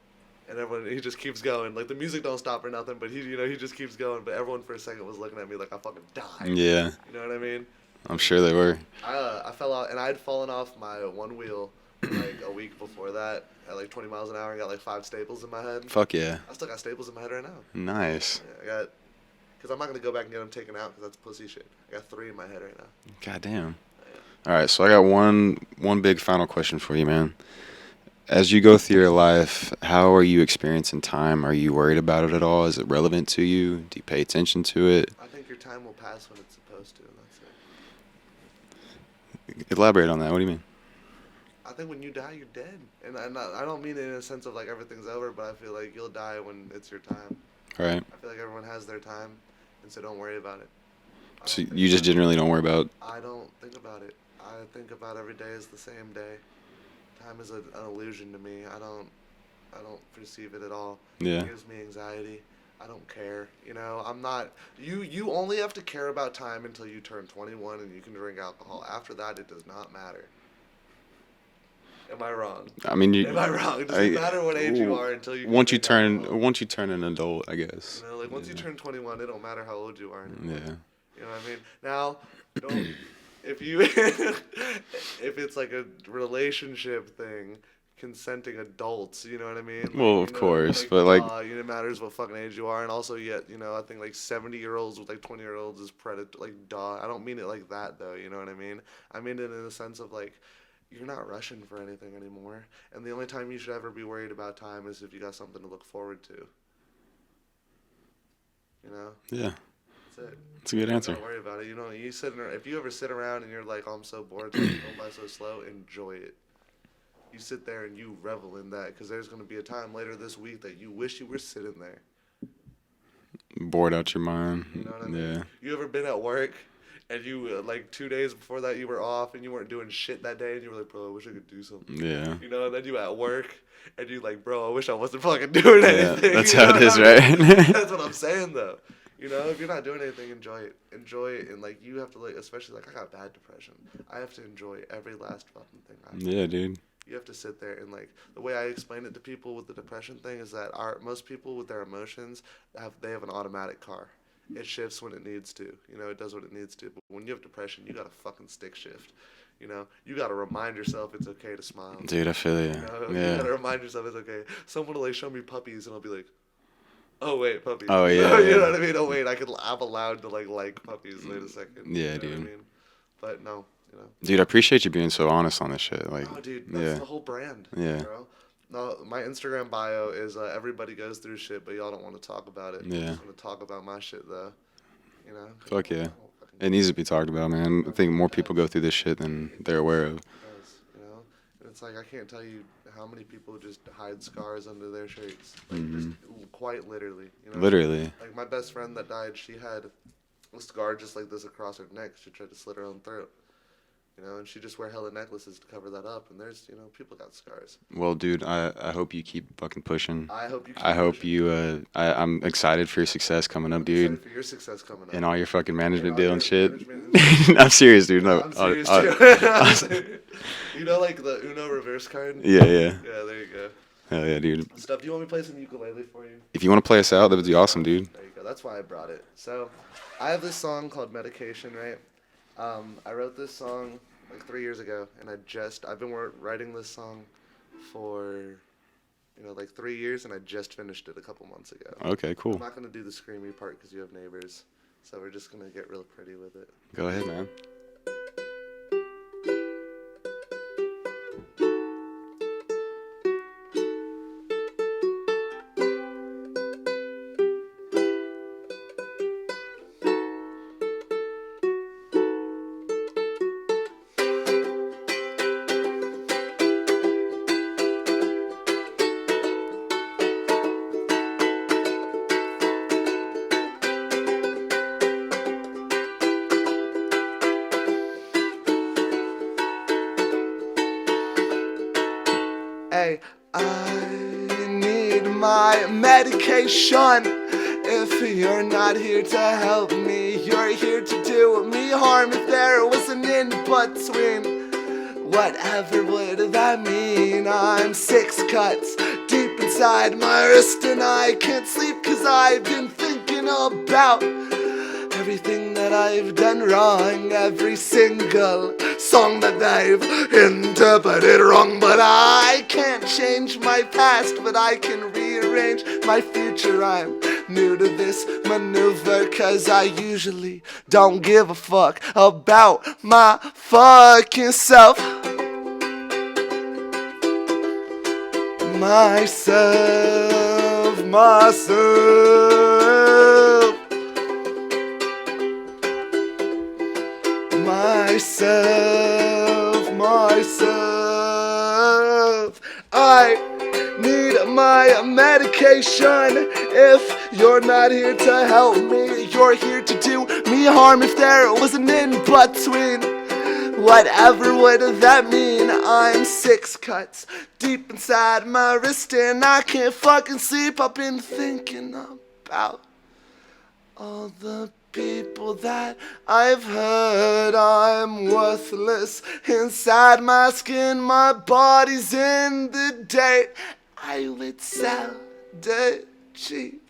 and everyone, he just keeps going. Like, the music don't stop or nothing, but he just keeps going. But everyone for a second was looking at me like I fucking died. Yeah, You know what I mean? I'm sure they were. I fell out, and I had fallen off my one wheel like a week before that at like 20 miles an hour and got like 5 staples in my head. Fuck yeah. I still got staples in my head right now. Nice. Yeah, because I'm not going to go back and get them taken out because that's pussy shit. I got 3 in my head right now. Goddamn. All right, so I got one big final question for you, man. As you go through your life, how are you experiencing time? Are you worried about it at all? Is it relevant to you? Do you pay attention to it? I think your time will pass when it's supposed to, and that's it. Elaborate on that. What do you mean? I think when you die, you're dead. And I don't mean it in a sense of like everything's over, but I feel like you'll die when it's your time. All right. I feel like everyone has their time, and so don't worry about it. So you just generally don't worry about. I don't think about it. I think about every day as the same day. Time is an illusion to me. I don't perceive it at all. Yeah. It gives me anxiety. I don't care. You know, I'm not. You only have to care about time until you turn 21 and you can drink alcohol. After that, it does not matter. Am I wrong? I mean, Am I wrong? It doesn't matter what age you are until you. Once you drink alcohol. turn an adult, I guess. You know, like once you Yeah. turn 21, it don't matter how old you are anymore. Yeah. You know what I mean? Now, don't if you if it's like a relationship thing, consenting adults, you know what I mean? Like, Well, of course, but, like- you know, it matters what fucking age you are, and also yet, you know, I think like 70-year-olds with like 20-year-olds is like duh. I don't mean it like that though. You know what I mean? I mean it in the sense of like. You're not rushing for anything anymore, and the only time you should ever be worried about time is if you got something to look forward to. You know? Yeah. That's it. That's a good answer. Don't worry about it. You know, if you ever sit around and you're like, oh, I'm so bored, going by so slow, enjoy it. You sit there and you revel in that because there's going to be a time later this week that you wish you were sitting there. Bored out your mind. You know what I mean? Yeah. You ever been at work and you like 2 days before that you were off and you weren't doing shit that day, and you were like, bro, I wish I could do something. Yeah. You know, and then you at work and you like, bro, I wish I wasn't fucking doing anything. That's You how know it is, what I mean? right? That's what I'm saying though. You know, if you're not doing anything, enjoy it. Enjoy it, and like you have to like, especially like I got bad depression. I have to enjoy every last fucking thing I do. Yeah, dude. You have to sit there and like the way I explain it to people with the depression thing is that most people with their emotions they have an automatic car. It shifts when it needs to. You know, it does what it needs to. But when you have depression, you gotta fucking stick shift. You know, you gotta remind yourself it's okay to smile. Dude, I feel you. You know? Yeah. You gotta remind yourself it's okay. Someone will like show me puppies and I'll be like, oh wait, puppies. Oh, yeah, You yeah. know what I mean? Oh wait, I'm allowed to like puppies. Wait a second. Yeah, You know dude. what I mean? But no, you know. Dude, I appreciate you being so honest on this shit. Like, Oh, dude, that's yeah. the whole brand. Yeah. Bro. No, my Instagram bio is everybody goes through shit, but y'all don't want to talk about it. I Yeah. just want to talk about my shit though. You know. Fuck yeah. I don't fucking It needs to be talked about, man. I think more people go through this shit than they're aware of. does, you know. And it's like I can't tell you how many people just hide scars under their shirts, like just quite literally. You know. Literally. Like my best friend that died, she had a scar just like this across her neck. She tried to slit her own throat. You know, and she just wear hella necklaces to cover that up. And there's, you know, people got scars. Well, dude, I hope you keep fucking pushing. I hope you. Keep I hope pushing. you. I'm excited for your success coming up, I'm excited dude. for your success coming up. And all your fucking management all deal your and shit. management I'm serious, dude. No, I'm serious too. You know, like the Uno reverse card. yeah, yeah. Yeah, there you go. Hell yeah, dude. Stuff. Do you want me to play some ukulele for you? If you want to play us out, that would be awesome, dude. There you go. That's why I brought it. So, I have this song called Medication, right? I wrote this song like 3 years ago, and I've been writing this song for, you know, like 3 years, and I just finished it a couple months ago. Okay, I'm cool. not gonna do the screamy part because you have neighbors, so we're just gonna get real pretty with it. Go ahead, man. Hey, I need my medication. If you're not here to help me, you're here to do me harm. If there was an in-between, whatever would that mean? I'm 6 cuts deep inside my wrist, and I can't sleep 'cause I've been thinking about everything that I've done wrong, every single song that they've interpreted wrong. But I can't change my past, but I can rearrange my future. I'm new to this maneuver 'cause I usually don't give a fuck about my fucking self. Myself. I need my medication. If you're not here to help me, you're here to do me harm. If there was an in-between, whatever would that mean? I'm 6 cuts deep inside my wrist, and I can't fucking sleep. I've been thinking about all the people that I've hurt. I'm worthless inside my skin. My body's in the dirt. I would sell dirt cheap,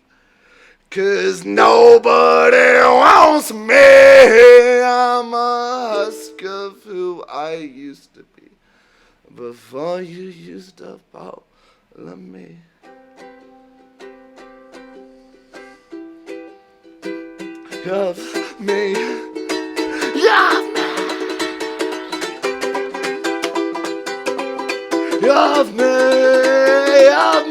'cause nobody wants me. I'm a husk of who I used to be before you used up all of me. Of me, of me, of me, of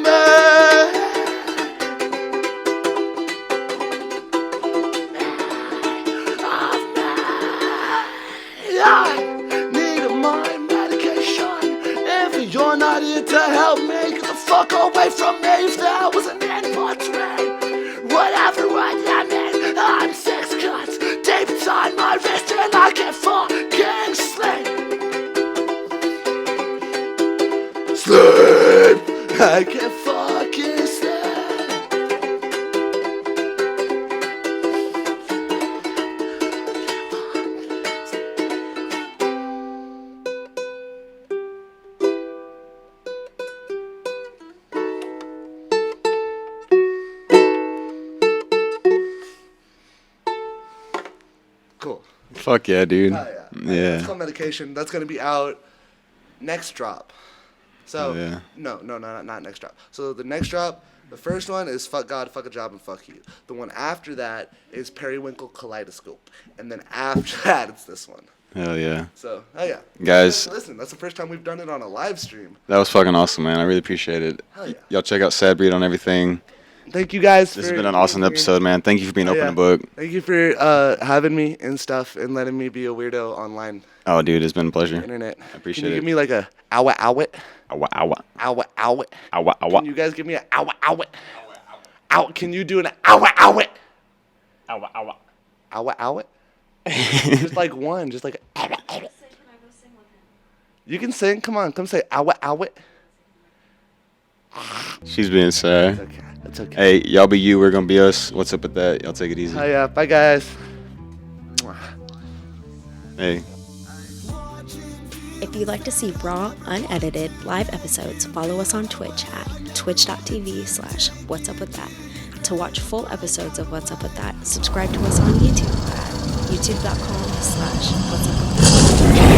me. I need my medication. If you're not here to help me, get the fuck away from me. If there was an in-between, whatever would that mean? I'm 6 cuts deep inside my wrist. I can't fucking stand. Cool. Fuck yeah, dude. Oh, yeah. Yeah. That's called Medication. That's going to be out next drop. So, Oh, yeah. no, not next drop. So the next drop, the first one is Fuck God, Fuck a Job, and Fuck You. The one after that is Periwinkle Kaleidoscope. And then after that, it's this one. Hell yeah. So, oh yeah. Guys. Listen, that's the first time we've done it on a live stream. That was fucking awesome, man. I really appreciate it. Hell yeah. Y'all check out SadBreed on everything. Thank you guys. This has been an awesome episode, man. Thank you for being open book. Thank you for having me and stuff and letting me be a weirdo online. Oh, dude, it's been a pleasure. Internet. I appreciate Can you it. give me like a ow ow Awa, awa. ow ow? Awa, awa. Can you guys give me a ow ow ow? Can you do an ow ow Awa, awa. ow ow? Just like one, just like. Ow, ow. Can I go sing with him? You can sing. Come on, come say ow ow. She's being sad. Okay, that's okay. Hey, y'all be you. We're gonna be us. What's up with that? Y'all take it easy. Oh yeah, bye guys. Hey. If you'd like to see raw, unedited, live episodes, follow us on Twitch at twitch.tv/whatsupwithdhat. To watch full episodes of What's Up With That, subscribe to us on YouTube at youtube.com/whatsupwithdhat.